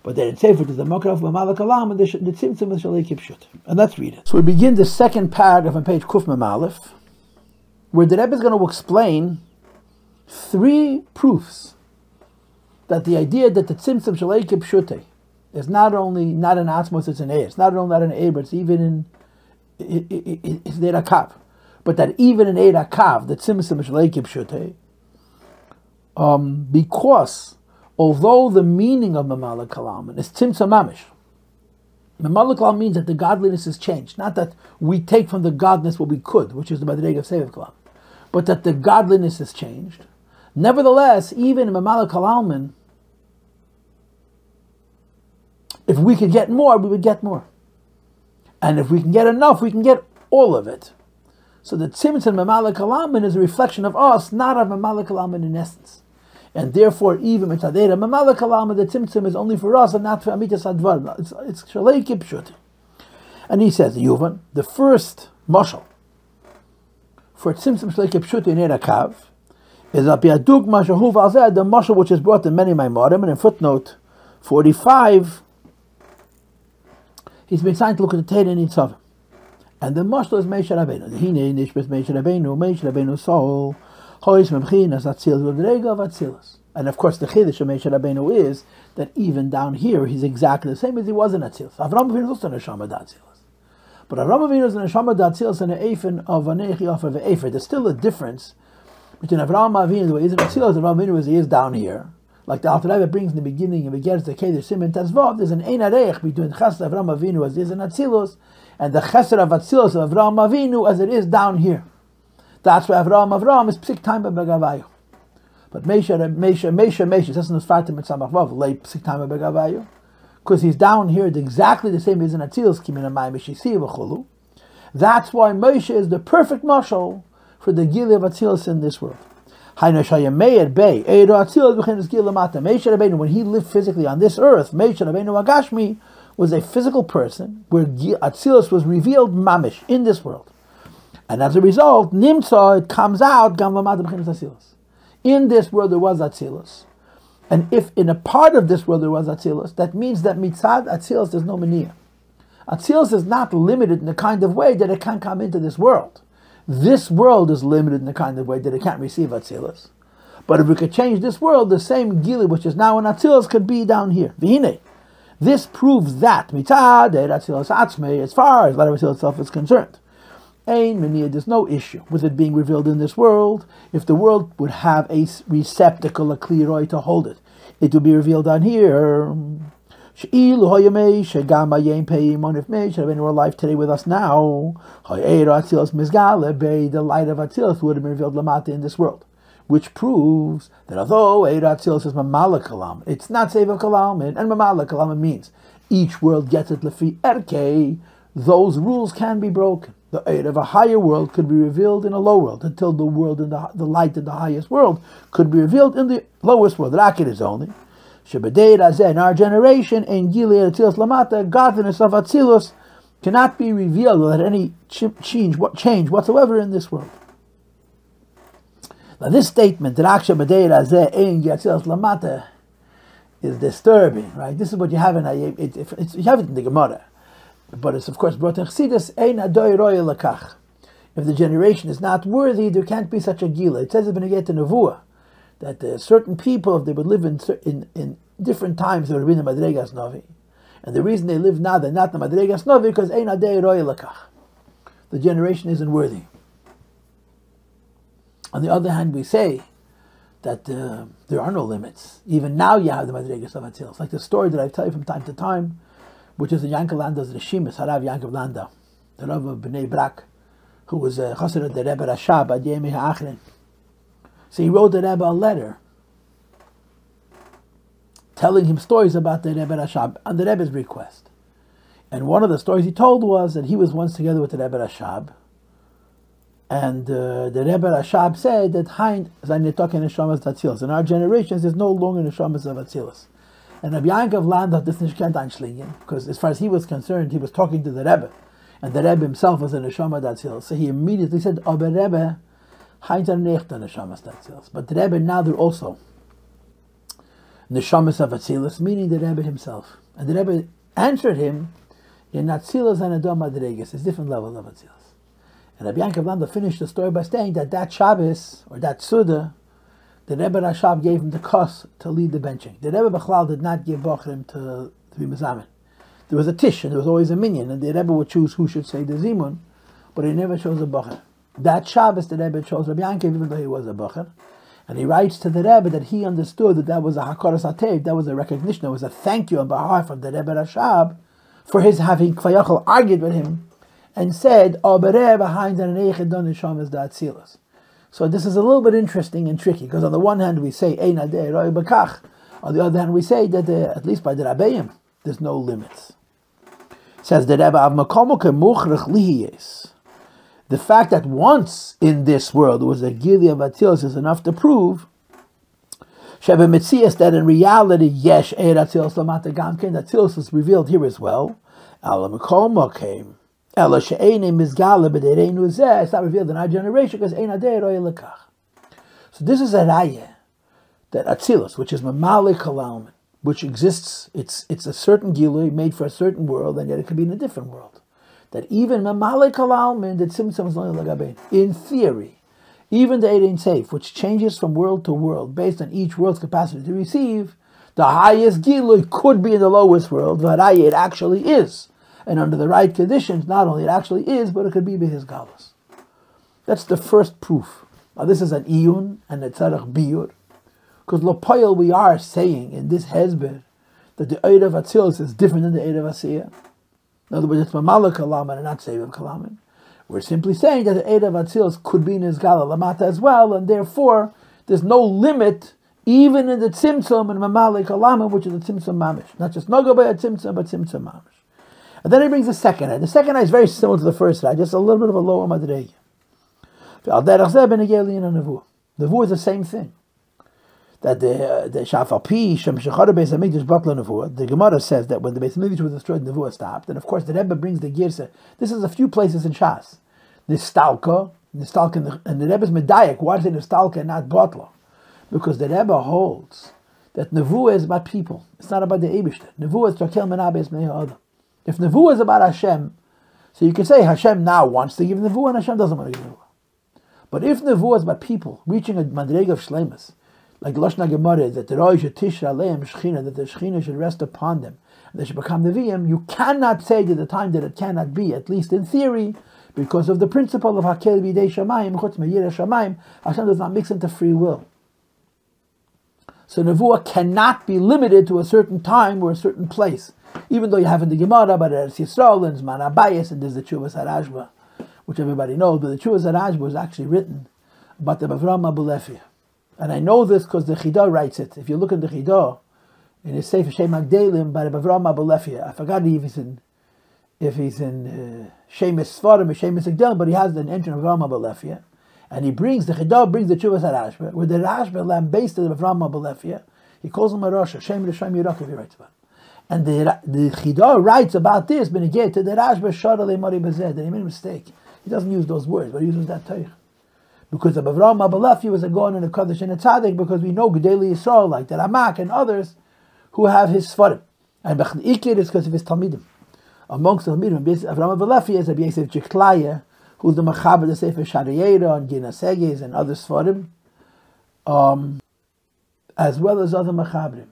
but the Ein Seif, which is the Makor of Mamalek Kalam, and the Tzimtzum is Shalei Kipshut. And let's read it. So we begin the second paragraph on page Kuf Mem Aleph, where the Rebbe is going to explain 3 proofs that the idea that the Tzimtzum Shalei Kipshut is not only not in Atzmus, it's in Eir. It's not only not in Eir, but it's even in it's Eir HaKav. But that even in Eir HaKav, the Tzimtzum Shalei Kipshut, because although the meaning of Mamalek Kalam is Tzimtzum Mamish, Mamalek Kalam means that the godliness is changed, not that we take from the godliness what we could, which is the Madrega of Sevav Kalam, but that the godliness is changed. Nevertheless, even in Mamalek Kalam, if we could get more, we would get more. And if we can get enough, we can get all of it. So the Tzimtzum Mamalek Alamin is a reflection of us, not of Mamalek Alamin in essence. And therefore, even Mitzadera Mamalek Alamin, the Tzimtzum is only for us and not for Amitas Advar. It's Shalei Kipshut. And he says, Yuvan, the first mashal for Tzimtzum Shalei Kipshut in Erakav is the mashal which is brought in many Maimorim, and in footnote 45, he's been trying to look at the Torah in Yitzhav. And the mashal is Moshe Rabbeinu. Hine nishbet Moshe Rabbeinu soul, hois memchinas Atzilus v'drega of Atzilus. And of course, the chiddush of Moshe Rabbeinu is that even down here, he's exactly the same as he was in Atzilus. Avram Avinu is also in Neshama d'Atzilus. But Avram Avinu is in Neshama d'Atzilus and an eifin of anechi off of an eifin. There's still a difference between Avram Avinu, the way he is in Atzilus, and Avram Avinu as he is down here. Like the Alter Rebbe brings in the beginning, and begins the Kedesh Simen Tezvav, there's an ein areich between Chesed Avram Avinu as he is in Atzilus, and the Chesed of Atzilus of Avram Avinu as it is down here. That's why Avram is psik time begavayu. But Moshe doesn't start to mitzamach vav lay psik time begavayu, because he's down here exactly the same as in Atzilus kimin amayim shisi v'chulu. That's why Moshe is the perfect mashal for the Gilui of Atzilus in this world. When he lived physically on this earth, Moshe Rabbeinu Agashmi was a physical person where Atzilus was revealed mamish in this world. And as a result, Nimtza, it comes out, in this world there was Atzilus. And if in a part of this world there was Atzilus, that means that mitzad Atzilus there's no mania. Atzilus is not limited in the kind of way that it can come into this world. This world is limited in the kind of way that it can't receive Atzilus. But if we could change this world, the same Gilui which is now in Atzilus could be down here. V'hine. This proves that mitzad Atzilus Atzmei, as far as Atzilus itself is concerned, there's no issue with it being revealed in this world. If the world would have a receptacle, a kliroi to hold it, it would be revealed on here. If Moshe were alive today with us now, the light of Atzilus would have been revealed lamata in this world, which proves that although Atzilus is mamala kalam, it's not seva kalam, and mamala kalam means each world gets it lefi erkei. Those rules can be broken. The aid of a higher world could be revealed in a low world until the world in the light in the highest world could be revealed in the lowest world. Rakit is only. In our generation, in Gilui Atzilus Lamata, godliness of Atzilus cannot be revealed without any change whatsoever in this world. Now, this statement that in Atzilus Lamata is disturbing, right? This is what you have in you have it in the Gemara, but it's of course brought in Chassidus. Ein adoy roya lakach. If the generation is not worthy, there can't be such a Gilui. It says in the nevua that certain people, if they would live in different times, they would be in the Madregas Novi. And the reason they live now, they're not in the Madregas Novi, because Ein Adei Roy Lakach. The generation isn't worthy. On the other hand, we say that there are no limits. Even now you have the Madregas of Atzilus. Like the story that I tell you from time to time, which is the Yankov Landa's Rishimis, Harav Yankov Landa, the Rav of Bnei Brak, who was a Chassid of the Rebbe Rashab at Yemei HaAchrin. So he wrote the Rebbe a letter telling him stories about the Rebbe Rashab on the Rebbe's request. And one of the stories he told was that he was once together with the Rebbe Rashab, and the Rebbe Rashab said that in our generations there's no longer neshamas of Atzilus. And Rabbi Yankov Land hat this nicht kennt einschlingen, because as far as he was concerned, he was talking to the Rebbe, and the Rebbe himself was a neshama d'Atzilus. So he immediately said, "Aber Rebbe, but the Rebbe now they're also neshamas of Atzilus," meaning the Rebbe himself. And the Rebbe answered him, "In Atzilus and Adom Madregas, it's different levels of Atzilus." And Rabbi Yankov Landa finished the story by saying that Shabbos, or that Suda, the Rebbe Rashab gave him the kos to lead the benching. The Rebbe Bechlal did not give Bochrim to be Mezamen. There was a tish, and there was always a minyan, and the Rebbe would choose who should say the Zimun, but he never chose a Bocher. That Shabbos, the Rebbe chose Rabbi Yankov, even though he was a Bocher. And he writes to the Rebbe that he understood that was a Hakaras Hatev, that was a recognition, that was a thank you on behalf of the Rebbe Rashab for his having Kvayachal argued with him and said, "O Rebbe behind an Eichedon Neshamas da Atzilus." So this is a little bit interesting and tricky, because on the one hand we say Ein Adei Roi Bakach, on the other hand we say that at least by the Rabbeim there's no limits. Says the Rebbe, the fact that once in this world there was a Gilui of Atzilus is enough to prove that in reality, yesh eir Atzilus lamata gamkein, Atzilus is revealed here as well. It's not revealed in our generation because ein adei roi lekach. So this is a raya that Atzilus, which is mamale kalalman, which exists, it's a certain Gilui made for a certain world, and yet it could be in a different world. That even mamale kalalman, that Tzimtzum is only legabin. In theory, even the Ein Seif, which changes from world to world based on each world's capacity to receive, the highest Gilui could be in the lowest world. V'haraya, it actually is. And under the right conditions, not only it actually is, but it could be his galus. That's the first proof. Now this is an iyun and a tzarech biur. Because Lopoil, we are saying in this hezber that the Eid of Atzilus is different than the Eid of Asiyah. In other words, it's Mamala Kalaman and not Seviv Kalaman. We're simply saying that the Eid of Atzilus could be in his Gala Lamata as well, and therefore there's no limit even in the Tzimtzum and Mamala Kalaman, which is the Tzimtzum Mamish. Not just Nogabay Tzimtzum, but Tzimtzum Mamish. And then he brings the second eye. The second eye is very similar to the first eye, just a little bit of a lower madrega. Nevua is the same thing. That the Shafalpi, Shemshechara Beis Hamikdash Batla Nevua, the Gemara says that when the Beis Hamikdash was destroyed, Nevua stopped. And of course, the Rebbe brings the Girsa. This is a few places in Shas. The Stalka, and the Rebbe's Medayak. Why is it Stalka and not Batla? Because the Rebbe holds that Nevua is about people. It's not about the Eibishter. Nevua is Trakel Menabes Me'ah. If Nevua is about Hashem, so you can say Hashem now wants to give Nevua and Hashem doesn't want to give Nevua. But if Nevua is about people reaching a madrega of Shleimus, like Lashna Gemara, that the Roy should tish aleim Shechina, that the Shechina should rest upon them, and they should become Nevi'im, you cannot say to the time that it cannot be, at least in theory, because of the principle of Hakel B'dei Shamayim, Chutz Me'yireh Shamayim, Hashem does not mix into free will. So Nevua cannot be limited to a certain time or a certain place. Even though you have in the Gemara, but Eretz Yisrael and Zman HaBayis, and there's the Tshuvas HaRashba, which everybody knows, but the Tshuvas HaRashba was actually written about the Bavram Abulefia. And I know this because the Chidah writes it. If you look in the Chidah, in his Sefer Shem Magdalim by the Bavram Abulefia, I forgot if he's in Shemus Sfarim or Shemus Agdalim, but he has the entry of Bavram Abulefia, and the Chidah brings the Tshuvas HaRashba, where the Rashba lambastes the Bavram Abulefia. He calls him a Rosh, Shem Risham Yerok, if he writes about it. And the Chidah writes about this, but again, to the Rashba Shadalei Mari Bazeh, that he made a mistake. He doesn't use those words, but he uses that Teich. Because the Bavram Abalefi was a Gon and a Kodesh and a Tzaddik, because we know Gedeli Yisrael, like the Ramak and others, who have his Sfarim. And Ikir is because of his Talmidim. Amongst the Talmidim, Bavram Abalefi is Rabbi Yosef Jiklaya, who's the Machaber, the Sefer Shadiyera, and Gina Seges, and other Sfarim, as well as other Machabrim,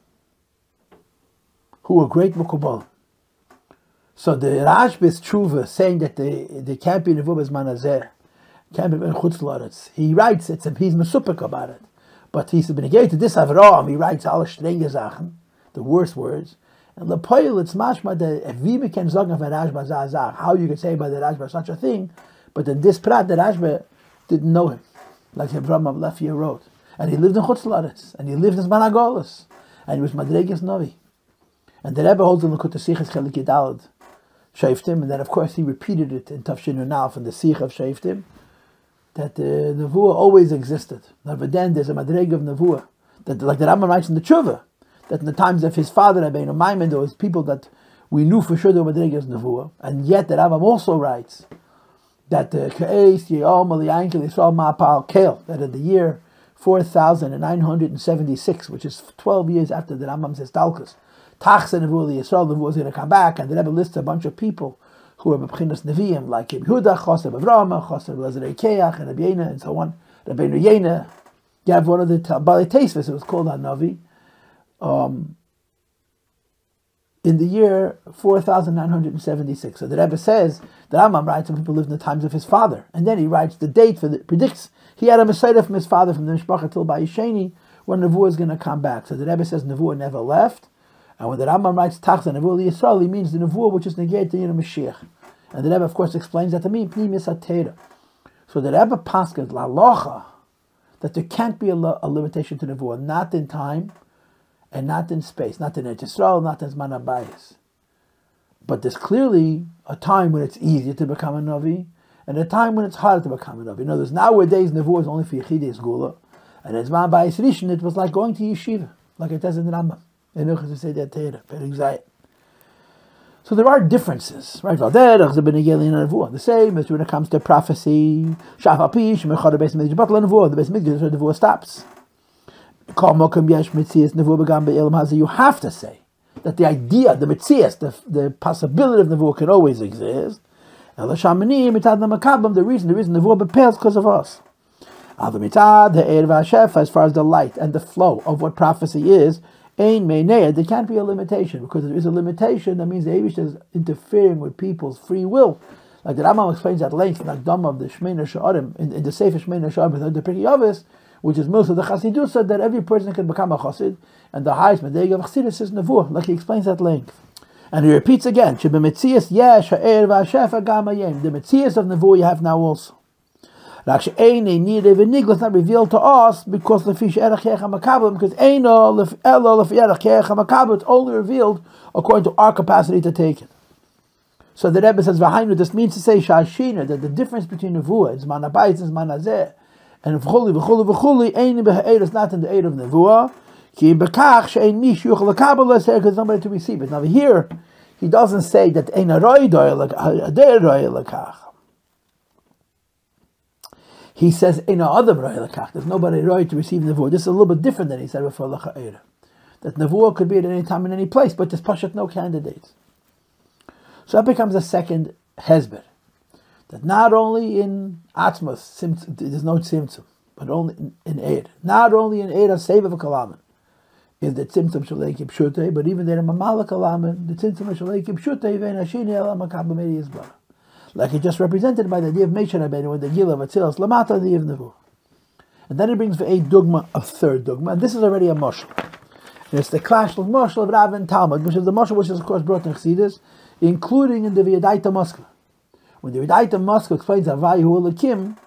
who were great Mukubal. So the Rashbis Tshuva saying that they can't be Nevuah Bezman Hazeh, can't be in Chutz La'aretz. He writes it, he's Mesupik about it. But he's been engaged to this Avram, he writes all strenge Sachen, the worst words. And Lepoil, it's mashma that if we can sagen of a Rashba Zazach, how you could say by the Rashba such a thing, but in this Prat, the Rashba didn't know him, like Avram Avlefia wrote. And he lived in Chutz La'aretz, and he lived in Zman HaGolus, and he was Madregas Novi. And the Rebbe holds in the Kutasichas Chelik Yidalad Shaftim, and then of course he repeated it in Tafshin Unal from the Sikh of Shaftim, that the Nevua always existed. But then there's a Madreg of Nevua, that like the Rambam writes in the Tshuva, that in the times of his father, Rabbeinu Mamer, there was people that we knew for sure they were Madreg of Nevua, and yet the Rambam also writes that the Ka'es Ye'om Aliyankel Yisrael Paltiel, that in the year 4976, which is 12 years after the Rambam's Histalkus, Tachs and Nevua Yisrael, Nevua is going to come back, and the Rebbe lists a bunch of people who are B'chinas Nevi'im, like Yehuda, Chosev Avrama, Chosev Lazarei Keach, and Rabbi Yena, and so on. Rabbeinu Yena, you have one of the Bali Teisves, it was called Hanavi, in the year 4976. So the Rebbe says, the Rambam writes, some people lived in the times of his father, and then he writes the date predicts he had a Messiah from his father, from the Mishpacha till Ba'isheni, when Nevua is going to come back. So the Rebbe says Nevua never left. And when the Rambam writes Tachza Nevua Yisrael, he means the Nevua which is negate the Mashiach. And the Rebbe, of course, explains that to me, Pnimis HaTeira. So the Rebbe paskas La Locha, that there can't be a limitation to Nevua, not in time and not in space, not in Eretz Yisrael, not in Zman HaBayis. But there's clearly a time when it's easier to become a Navi, and a time when it's harder to become a Navi. In other words, nowadays, nevua is only for Yechidei Sgula, and in Zman Bayis Rishon, it was like going to yeshiva, like it says in the Rambam. So there are differences, right? The same as when it comes to prophecy. The nevua stops. You have to say that the idea, the mitzias, the possibility of nevua can always exist. The reason nevua prepares because of us. As far as the light and the flow of what prophecy is, there can't be a limitation, because if there is a limitation, that means the Eibush is interfering with people's free will. Like the Rambam explains at length in the Akdama of the Shmeina Sha'arim, in the Sefer Shmeina Sha'arim, the Pirkei Avos, which is most of the Chassidusa, that every person can become a Chassid, and the highest Medeg of Chassidus is Nevuah, like he explains at length. And he repeats again, the Metzias of Nevuah you have now also. It's not revealed to us because it's only revealed according to our capacity to take it. So the Rebbe says, this means to say that the difference between Nevuah and Zman Habayis and Zman Hazeh, and v'chuli is not in the aid of Nevuah, because nobody to receive it. Now here, he doesn't say that he says, there's nobody right to receive Nevuah. This is a little bit different than he said before, that Nevuah could be at any time in any place, but there's Pashat no candidates. So that becomes a second hezber, that not only in Atzmus, there's no Tzimtzum, but only in Eid. Not only in Eid, Aseva v'Kalaman, is the Tzimtzum Shalei Kipshutei, but even there in Mamala Kalaman, the Tzimtzum Shalei Kipshutei, Vein Hashini Ela Makab B'Medi Yisbarach. Like it's just represented by the idea of Moshe Rabbeinu with the Gilui of Atzilus, Lamata the of Nevuah. And then he brings for a dogma, a third dogma, and this is already a Moshe. And it's the clash of Moshe of Rav and Talmid, which is the Moshe which is of course brought in Chassidus, including in the V'yadaita Moskva. When the V'yadaita Moskva explains Havayu Elakim,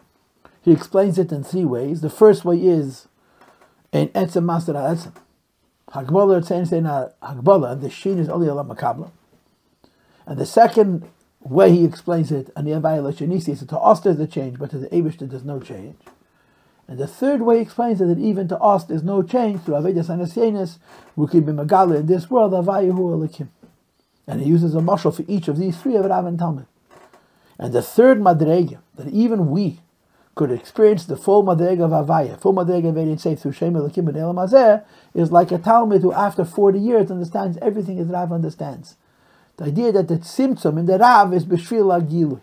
he explains it in three ways. The first way is in Etzem Master Etzem. Hagbala saying Hagbala, and the Shin is only Elam Makabla. And the second way he explains it, and the Avayla Shanisi, is to us there's a change, but to the Eibush there's no change. And the third way he explains it, that even to us there's no change, through Avedas and Asyenis, we could be Megala in this world, Havayu Elakim. And he uses a mashal for each of these three of Rav and Talmid. And the third madrega, that even we could experience the full madrega of Havaya, full madrega of Eid Seif through Shem Elakim and Elam Hazeh, is like a Talmid who after 40 years understands everything as Rav understands. The idea that the Tzimtzum in the Rav is B'shvil Gilui.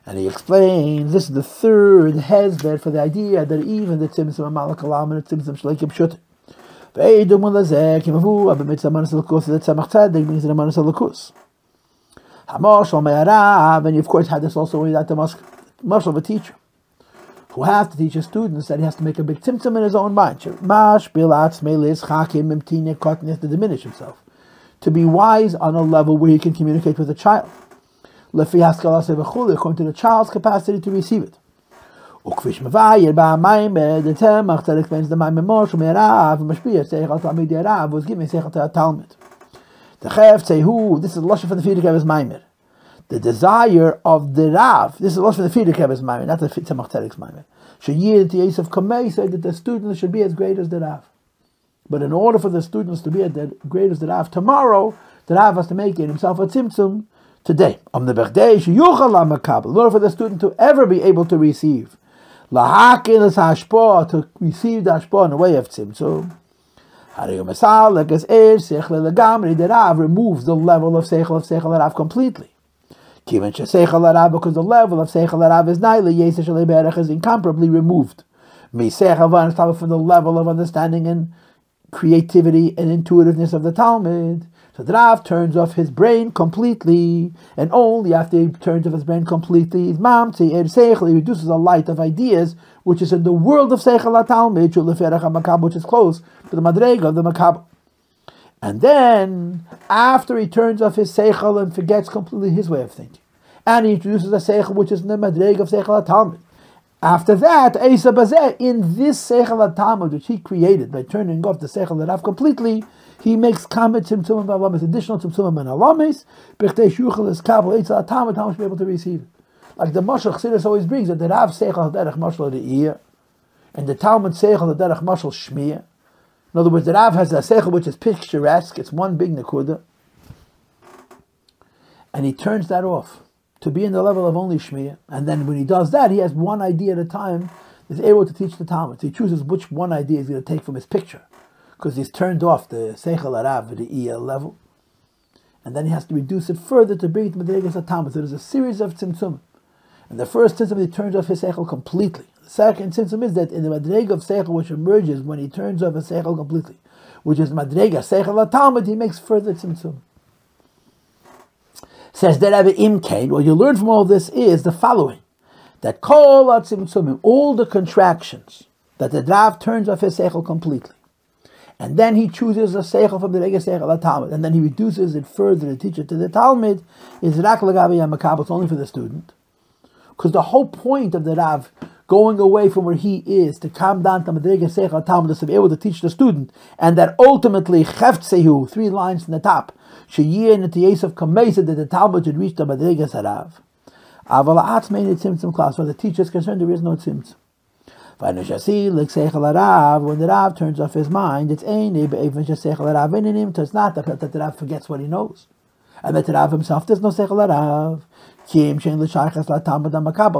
And he explains, this is the third hezbed for the idea that even the Tzimtzum of Malak Alam and the Tzimtzum Shleikim Shut. And you of course had this also when that the Moshe of a teacher who has to teach his students that he has to make a big tzimtzum in his own mind, to diminish himself, to be wise on a level where he can communicate with a child, according to the child's capacity to receive it. The Tzemach that explains the Mamer Moshe Rav Mashpia Seichel Talmid Rav was given Seichel to Talmid. The Dachpfehu, this is Loshe for the Fiedekev's Mamer. The desire of the Rav, this is Loshe for the Fiedekev's Mamer, not the Tzemach Tzedek's Mamer. Sheyi the Yosef Kamei said that the students should be as great as the Rav. But in order for the students to be as great as the Rav tomorrow, the Rav has to make it himself a Tzimtzum today. In order for the student to ever be able to receive to receive the hashpah in the way of tzimtzum. The Rav removes the level of seichel Rav completely. Because the level of seichel Rav is is incomparably removed. From the level of understanding and creativity and intuitiveness of the Talmid. So the Rav turns off his brain completely, and only after he turns off his brain completely, he reduces a light of ideas, which is in the world of Seichel HaTalmid, which is close to the Madrega of the Makab. And then, after he turns off his Seichel and forgets completely his way of thinking, and he introduces a Seichel which is in the Madrega of Seichel HaTalmid, After that, Eisa Bazeh, in this Seichel HaTalmud, which he created by turning off the Seichel HaRav completely, he makes Kamet Tzimtzum Alamis, additional Tzimtzum and Alamis, B'chtei Shuchel is Kabel Eitzah HaTalmud, how much be able to receive it. Like the Moshe Chassidus always brings, that the Rav Seichel HaDerech Mashal Re'iyah, and the Talmud Seichel HaDerech Mashal Shmiyah. In other words, the Rav has a Seichel which is picturesque, it's one big Nekuda, and he turns that off to be in the level of only Shmiyah. And then when he does that, he has one idea at a time, is able to teach the Talmud. So he chooses which one idea he's going to take from his picture, because he's turned off the Seichel HaRav at the Iya level, and then he has to reduce it further to bring it to Madregas HaTalmud. So there's a series of Tzimtzum. And the first Tzimtzum, he turns off his Seichel completely. The second Tzimtzum is that in the Madrega of Seichel, which emerges when he turns off his Seichel completely, which is Madrega Seichel HaTalmud, he makes further Tzimtzum. Says the Rabbi Imkain, what you learn from all this is the following: that Kol HaTzimtzumim, all the contractions, that the Rav turns off his Seichel completely, and then he chooses a Seichel from the Rega Seichel HaTalmud, and then he reduces it further to teach it to the Talmid, is Rak Legabi HaMakabel, it's only for the student. Because the whole point of the Rav going away from where he is to come down to Madrega Seichel HaTalmud is to be able to teach the student, and that ultimately Chefzehu, 3 lines from the top, Shehi neti'othiv kamesed, that the Talmud should reach the Madregas HaRav. Aval Atzmus Tzimtzum class, where the teacher is concerned, there is no Tzimtzum. When the Rav turns off his mind, it's not that the Rav forgets what he knows, and that the Rav himself, there's no Seichel HaRav.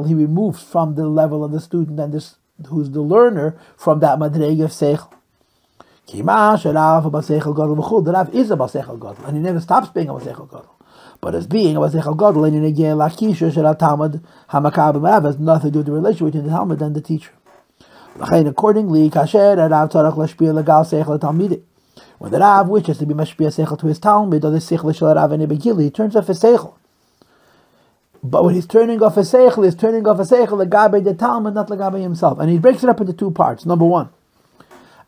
He removes from the level of the student and this, who's the learner, from that Madrega of Seichel. The Rav is a Baseichel Gadol, and he never stops being a Baseichel Gadol. But as being a Baseichel Gadol, and in Talmud HaMakabel has nothing to do with the relation between the Talmud and the teacher. Accordingly, when the Rav wishes to be mashpia Seichel to his Talmud, or the Seichel shel Rav and Gilui, he turns off his Seichel. But when he's turning off his Seichel, he's turning off his Seichel Legabe the Talmud, not Legabe himself. And he breaks it up into 2 parts. Number 1.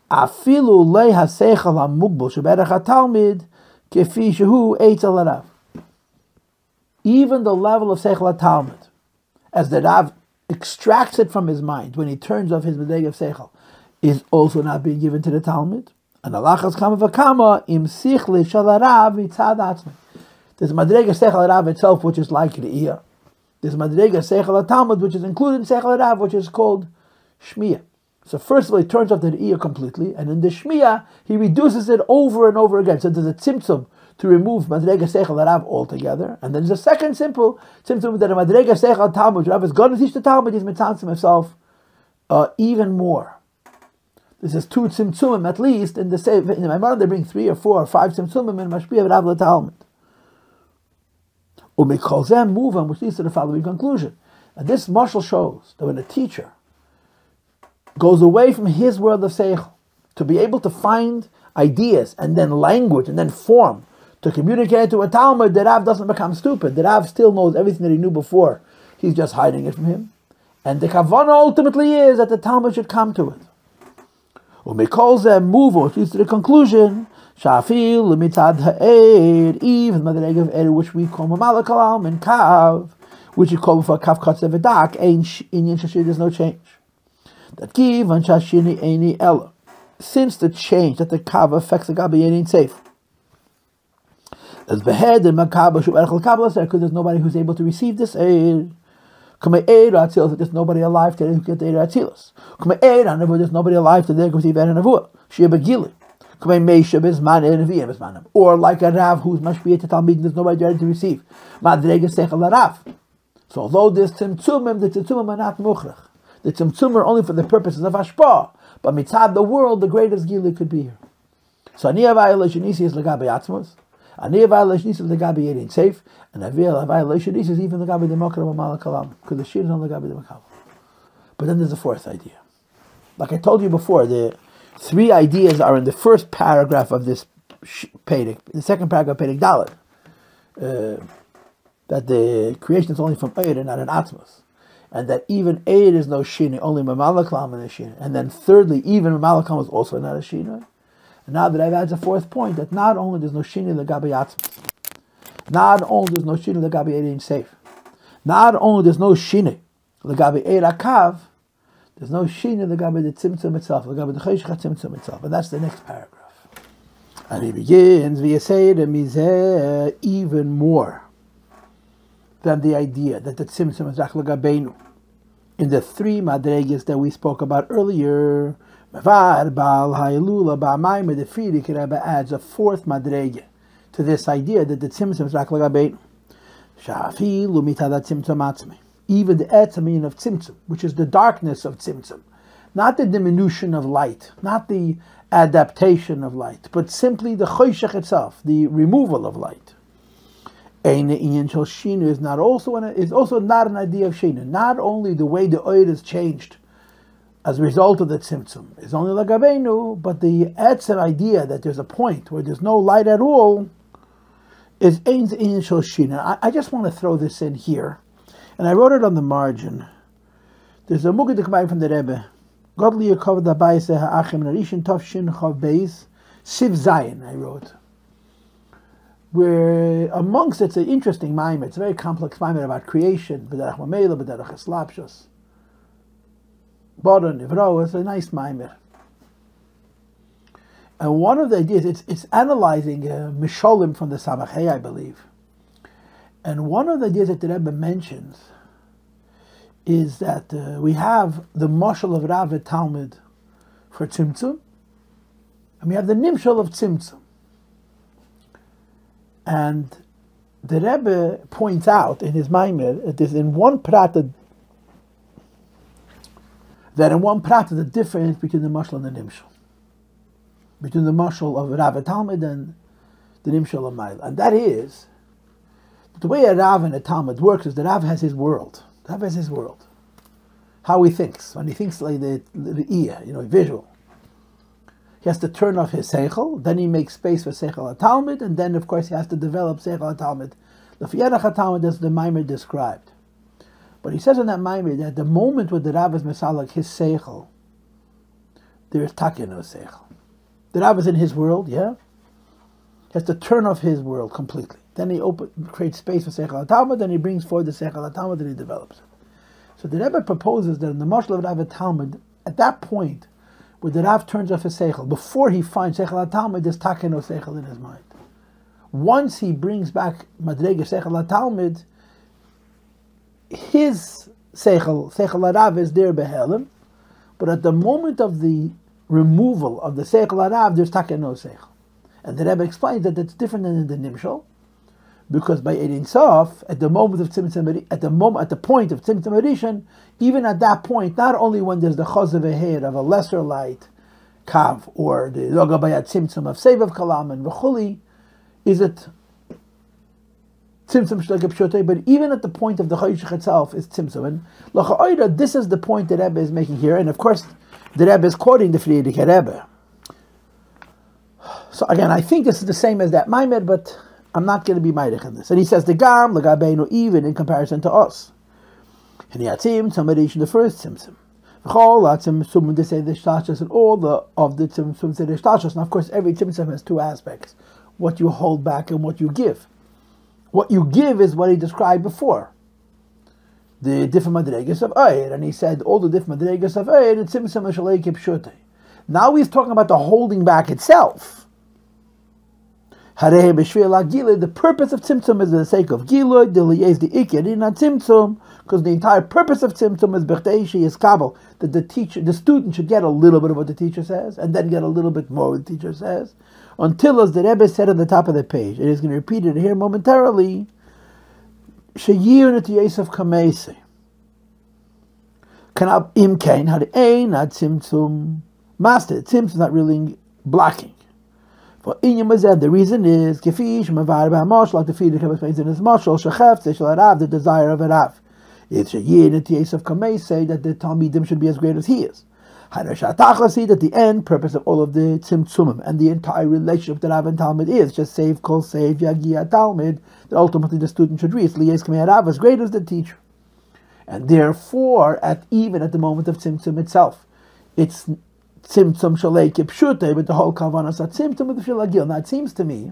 Afilu leha Seichel hamugbul sheberach haTalmid kefi shehu eitzel harav. Even the level of Seichel HaTalmud, as the Rav extracts it from his mind when he turns off his Madrega of Seichel, is also not being given to the Talmud. And alachas kama v'kama im sichli shel harav mitzad Atzmus. There's Madrega Seichel HaRav itself, which is like the Iya. There's Madrega Seichel HaTalmud, which is included in Seichel HaRav, which is called Shmiyah. So first of all, he turns off the Iya completely, and in the Shmiyah, he reduces it over and over again. So there's a Tzimtzum to remove Madrega Seichel HaRav altogether, and then there's a second simple Tzimtzum that a Madrega Seichel HaTalmud, which Rav is going to teach the Talmud, he's mitzantzim himself even more. This is 2 Tzimtzumim at least. In the Mamer, they bring 3 or 4 or 5 Tzimtzumim in Mashpia Rav LaTalmud. Umikol move on, which leads to the following conclusion. And this mashal shows that when a teacher goes away from his world of Seichel to be able to find ideas and then language and then form to communicate to a Talmud, the Rav doesn't become stupid. The Rav still knows everything that he knew before. He's just hiding it from him. And the kavanah ultimately is that the Talmud should come to it. Umikol move on, which leads to the conclusion. Shafil mitzad ha'ed, even Madrega of Ed, which we call Mamal Kalam and Kav, which you call for Kav Katzev Vedak, Ein Inyan Shashir, there's no change. That give and Shashini Eini Ella. Since the change that the Kav affects the Gabi ain't safe. As behead and Makaba Shubarachal Kabbalah, because there's nobody who's able to receive this aid. Come aid Atzilus, there's nobody alive today who can get the aid Atzilus. Come aid on nevua, there's nobody alive today who can receive aid nevua. She'e Gilui. Or like a Rav who's mashpia to Talmid, there's nobody ready to receive. Madrega Seichel HaRav. So although this Tzimtzumim, the Tzimtzumim are not mukhrach. The Tzimtzum are only for the purposes of Hashpah. But mitzad the world, the greatest Gilui could be here. So Aniyah violation is Legabi Atzmus. Aniyah violation is Legabi Yedin Safe. And Aniyah violation is even Legabi the Makar of Mamal Kalam. Because the Shir is on Legabi the Makar. But then there's a 4th idea. Like I told you before, the 3 ideas are in the first paragraph of this Perek, the second paragraph of Perek Dalet, that the creation is only from Eid and not an Atzmus, and that even Eid is no Shini, only Mamalaklam and a Shini, and then thirdly, even Mamalaklam is also not a Shini. And now that I've added a 4th point, that not only there's no Shini Legabi Atzmus, not only there's no Shini Legabi Eid ain't safe, not only there's no Shini Legabi Eid Akav, There's no shin in the tzimtzum itself, the tzimtzum itself, and that's the next paragraph. And he begins, even more than the idea that the tzimtzum is legabenu. In the three madregas that we spoke about earlier, the Frierdiker Rebbe adds a fourth madrega to this idea that the tzimtzum is legabenu. Even the etzamin of tzimtzum, which is the darkness of tzimtzum, not the diminution of light, not the adaptation of light, but simply the choshech itself, the removal of light. Is also not an idea of shina. Not only the way the oil is changed as a result of the tzimtzum is only legabenu, but the etzem idea that there's a point where there's no light at all is ein inyan shel shina. I just want to throw this in here. And I wrote it on the margin. There's a mugad from the Rebbe. Godly Yakov da Basi ha'achim narishin tafshin chav beis siv zayin. I wrote, where amongst it's an interesting Mamer. It's a very complex Mamer about creation. B'derech mamela, b'derech eslapshus, bora nivro. It's a nice Mamer. And one of the ideas, it's analyzing misholim from the Samachei, I believe. And one of the ideas that the Rebbe mentions is that we have the mashal of Rav Talmid for Tzimtzum, and we have the nimshal of Tzimtzum. And the Rebbe points out in his Mamer that there's in one prat the difference between the mashal and the nimshal, between the mashal of Rav Talmid and the nimshal of Maila, and that is the way a Rav and a Talmud works is the Rav has his world. The Rav has his world. How he thinks. When he thinks like the ear, visual. He has to turn off his seichel, then he makes space for seichel HaTalmid, and then of course he has to develop seichel HaTalmid. The Fiyadach HaTalmid as the Mamer described. But he says in that Mamer that the moment when the Rav is mesalak his seichel, there is take no seichel. The Rav is in his world, yeah? He has to turn off his world completely. Then he creates space for Seichel HaTalmid, then he brings forward the Seichel HaTalmid and he develops it. So the Rebbe proposes that in the Mashal of Rav Talmid, at that point, where the Rav turns off his Seichel, before he finds Seichel HaTalmid, there's Take no Seichel in his mind. Once he brings back Madrega Seichel HaTalmid, his Seichel HaRav is there behelim, but at the moment of the removal of the Seichel HaRav, there's Take no Seichel. And the Rebbe explains that it's different than in the Nimshal, because by Ein Sof, at the moment of Tzimtzum, at the point of Tzimtzum Rishon, even at that point, not only when there's the Chazav Heir of a lesser light, Kav, or the Logabayat Tzimtzum of Sevav Kalam and V'chuli, is it Tzimtzum Shlagab, but even at the point of the Chayshich itself is Tzimtzum. And L'cha'oida, this is the point that Rebbe is making here, and of course, the Rebbe is quoting the Frierdiker Rebbe. So again, I think this is the same as that Mamer, but I'm not going to be ma'irich in this. And he says the gam legabeno even in comparison to us. And the tzimtzum the first tzimtzum. V'chol atzimum they say the shtashos and all of the tzimtzum say the shtashos. And of course, every tzimtzum has two aspects: what you hold back and what you give. What you give is what he described before. The different madregas of Eir, and he said all the different madregas of Eir. The tzimtzum shalei kipshutei. Now he's talking about the holding back itself. The purpose of Tzimtzum is for the sake of Gilui, the Tzimtzum, because the entire purpose of Tzimtzum is B'chtei is Kabul, that the student should get a little bit of what the teacher says, and then get a little bit more what the teacher says, until, as the Rebbe said at the top of the page, and he's going to repeat it here momentarily, Shehi Neti'otov Kamesi. Kanab Imkain had Ein Ad Tzimtzum Master. Tzimtzum is not really blocking. For the reason is like the Frierdiker explains in his mashal, the desire of a Rav. It's Shehi Neti'otov Kamesi that the Talmidim should be as great as he is. That the end purpose of all of the Tzimtzumim and the entire relationship that Rav and Talmid is just save kol save yagia Talmid, that ultimately the student should reach liyes kamei Rav as great as the teacher, and therefore even at the moment of Tzimtzum itself, it's Tzimtzum shalei kipshutei, but the whole kavanas at Tzimtzum with the shilagil. Now it seems to me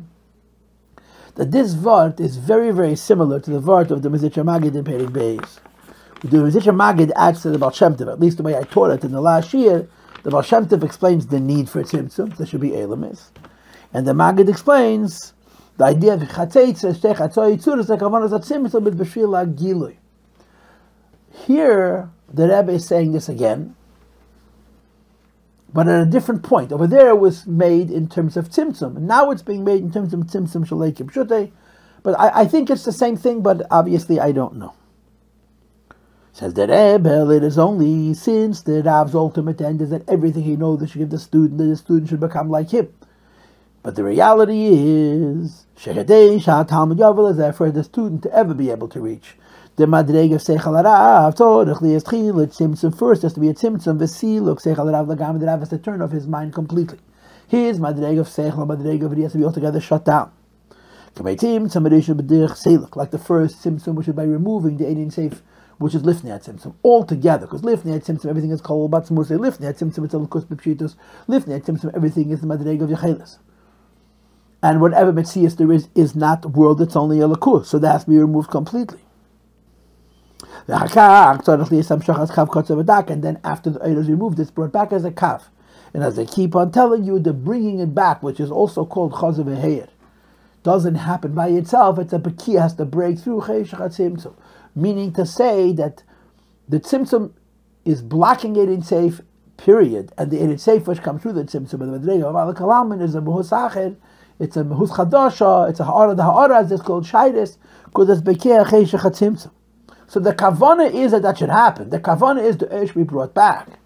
that this vart is very, very similar to the vart of the Mizitcha Magid in Perek Beis, The Tzimtzum Magid adds to the Baal Shem Tov, at least the way I taught it in the last year. The Baal Shem Tov explains the need for Tzimtzum. There should be ulrimate. And the Magid explains the idea of Gilui. Here, the Rebbe is saying this again, but at a different point. Over there, it was made in terms of Tzimtzum, and now it's being made in terms of Tzimtzum Shalekim Shutei. But I think it's the same thing, but obviously I don't know. Says the Rebbe, it is only since the Rav's ultimate end is that everything he knows should give the student, that the student should become like him. But the reality is, Talmid is there for the student to ever be able to reach. The madreg of Seichel Harav, Tzimtzum first has to be a Tzimtzum, V'siluk Seichel Harav Legami, the Rav has to turn off his mind completely. His madreg of Seichel, madreg of he has to be altogether shut down. Like the first Tzimtzum, which is by removing the Atzilus safe, which is Lifnei Tzimtzum, altogether, because Lifnei Tzimtzum, everything is called Atzmus, Lifnei Tzimtzum, it's a Lukus B'Pshitus, Lifnei Tzimtzum, everything is the madreg of Yechelis. And whatever Metzias there is not world, it's only a Lukus, so that has to be removed completely. And then after the Eid is removed, it's brought back as a Kav. And as they keep on telling you, the bringing it back, which is also called Chazav Heir, doesn't happen by itself. It's a Bekia has to break through Tzimtzum. Meaning to say that the Tzimtzum is blocking Atzilus safe, period. And the Atzilus safe which comes through the Tzimtzum, and the Madrega of Al Kalaman is a Mehus Acher, it's a Mehus Chadasha, it's a Ha'ara. The Ha'ara is just called Shairis, because it's Bekia Tzimtzum. So the Kavana is that should happen. The Kavana is the Eish be brought back.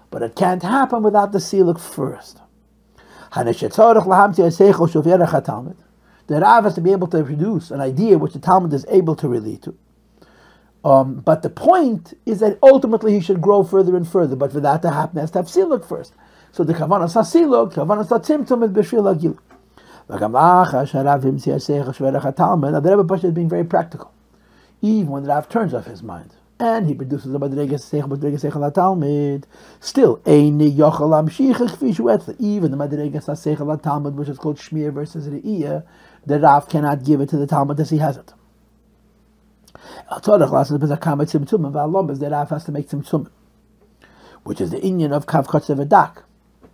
But it can't happen without the Siluk first. The Rav has to be able to produce an idea which the Talmid is able to relate to. But the point is that ultimately he should grow further and further. But for that to happen, he has to have Siluk first. So the Kavana sa Siluk, Kavana sa Tzimtzum is B'shvil Gilui. Now the Rebbe is being very practical. Even when the Rav turns off his mind and he produces a Talmid, still even the Madregas Talmid, which is called Shmir versus Re'iyah, the Rav cannot give it to the Talmid as he has it. The Rav has to make Tzimtzum, which is the Inyan of Kav Kotzev Adak.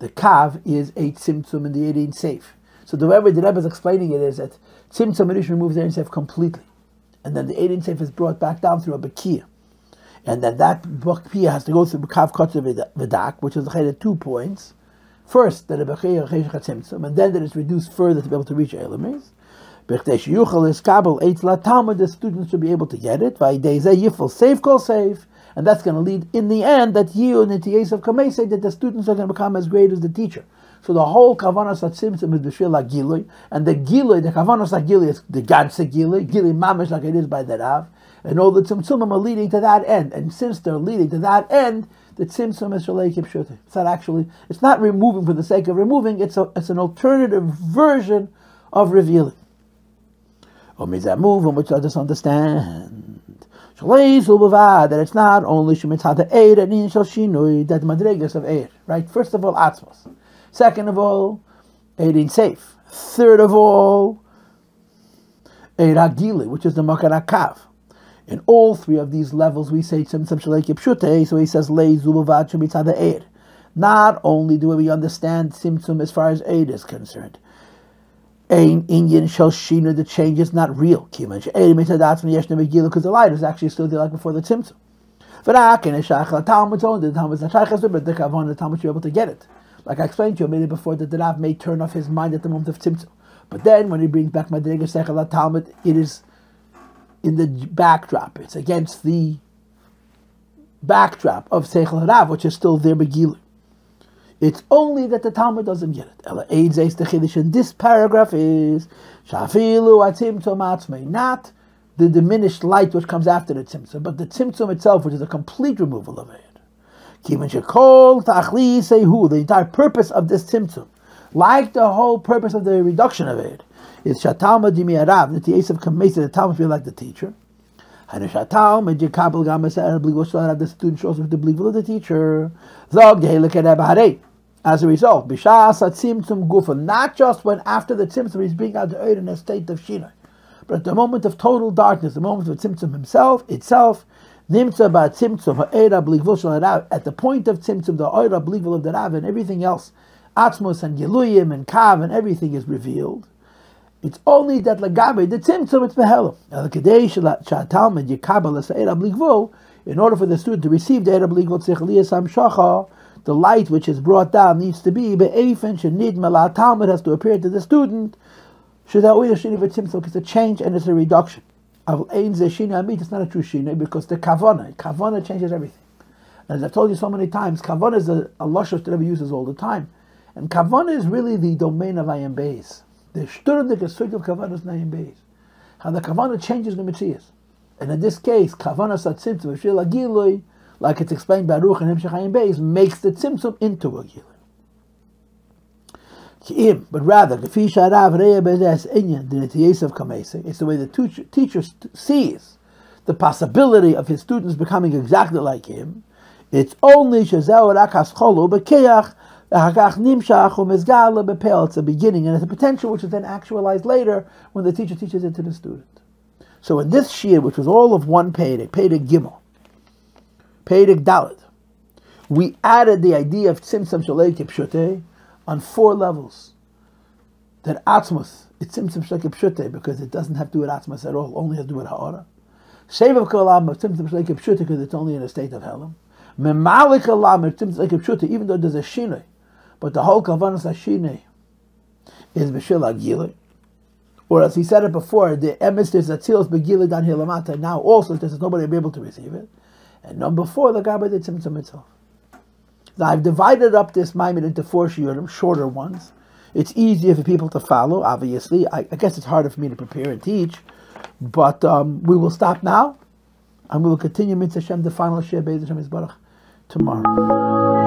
The Kav is a Tzimtzum in the Atzilus safe. So the way the Rebbe is explaining it is that Tzimtzum removes the Atzilus safe completely. And then the Atzilus safe is brought back down through a Bekia. And then that Bekia has to go through Kav Kotzev V'dak, which is the 2 points. First, that a Bekia Tzimtzum, and then that it's reduced further to be able to reach ulrimate. The students should be able to get it. And that's going to lead in the end that netia'otov that the students are going to become as great as the teacher. So the whole kavanas Tzimtzum is b'shvil Gilui, and the Gilui, the kavanas Gilui is the ganze Gilui mamish like it is by the Rav, and all the Tzimtzumim are leading to that end. And since they're leading to that end, the Tzimtzum is shalekim shutei. It's not removing for the sake of removing. It's an alternative version of revealing. That move in which let us understand that it's not only that the madregas of Eir, right? First of all, Atzmus. Second of all, Atzilus safe. Third of all, Gilui, which is the Makar Kav. In all three of these levels, we say Tzimtzum Shalekim Shutei, so he says Lei Zuluvad Shemitzad Eir. Not only do we understand Tzimtzum as far as Eir is concerned, Ein Inyan Shel Shina, the change is not real. Because the light is actually still there like before the Tzimtzum. The Talmid should be able to get it. Like I explained to you, I made it before that the Rav may turn off his mind at the moment of Tzimtzum. But then when he brings back Madrega Seichel Talmid, it is in the backdrop. It's against the backdrop of Seichel Rav, which is still there by Gilui. It's only that the Talmud doesn't get it. And this paragraph is not the diminished light which comes after the Tzimtzum, but the Tzimtzum itself, which is a complete removal of it. The entire purpose of this Tzimtzum, like the whole purpose of the reduction of it, is Shatalma Dimi Arav, that the Ace of Kamesa, the Talmud feel like the teacher. And the student shows with the belief of the teacher. As a result, not just when after the Tzimtzum he's being out the Eid in a state of Shina, but at the moment of total darkness, the moment of Tzimtzum itself, Nimtza ba tzimtzum ha'era b'ligvul shel harav. At the point of tzimtzum, the ha'era b'ligvul of the rav and everything else, Atzmus and Giluyim and Kav and everything is revealed. It's only that Legabe, the tzimtzum, it's behelim. Now the kadesh Talmid yikabel es ha'era b'ligvul. In order for the student to receive the ha'era b'ligvul tzich liyas hamshacha, the light which is brought down needs to be be'efen shenid mela Talmid, has to appear to the student. It's a change and it's a reduction. It's not a true shina because the kavana changes everything. And as I've told you so many times, kavana is a lashon that Rabbi uses all the time. And kavana is really the domain of ayam beis. The shturim gesug of kavana is ayam beis. How the kavana changes the mitzias. And in this case, kavana satzimtzum v'shil Gilui, like it's explained by Ruch and Hamshich ayam beis, makes the tzimtzum into a Gilui. But rather, it's the way the teacher sees the possibility of his students becoming exactly like him. It's only it's a beginning and it's a potential which is then actualized later when the teacher teaches it to the student. So in this shir, which was all of one Pedic Gimel, Pedic Dalet, we added the idea of Tzimtzum Shalei Kipshutei on 4 levels. That Atzmus, it's Tzimtzum Shalei Kipshutei because it doesn't have to do with Atzmus at all, only has to do with Ha'ara. Shevav Kolam of Tzimtzum Shalei Kipshutei because it's only in a state of Helam. Memalik Kolam of Tzimtzum Shalei Kipshutei, even though there's a Shinei, but the whole Kavanas Shinei is B'shil Gilui. Or as he said it before, the emes is Atzilus Begilui Dan Hilamata, now also there's nobody be able to receive it. And number 4, the Rabbi, the Tzimtzum itself. Now I've divided up this Mamer into 4 shiurim, shorter ones. It's easier for people to follow, obviously. I guess it's harder for me to prepare and teach. But we will stop now. And we will continue Mitzvah Hashem, the final Shir Be'ez Hashem Yisbarach, tomorrow.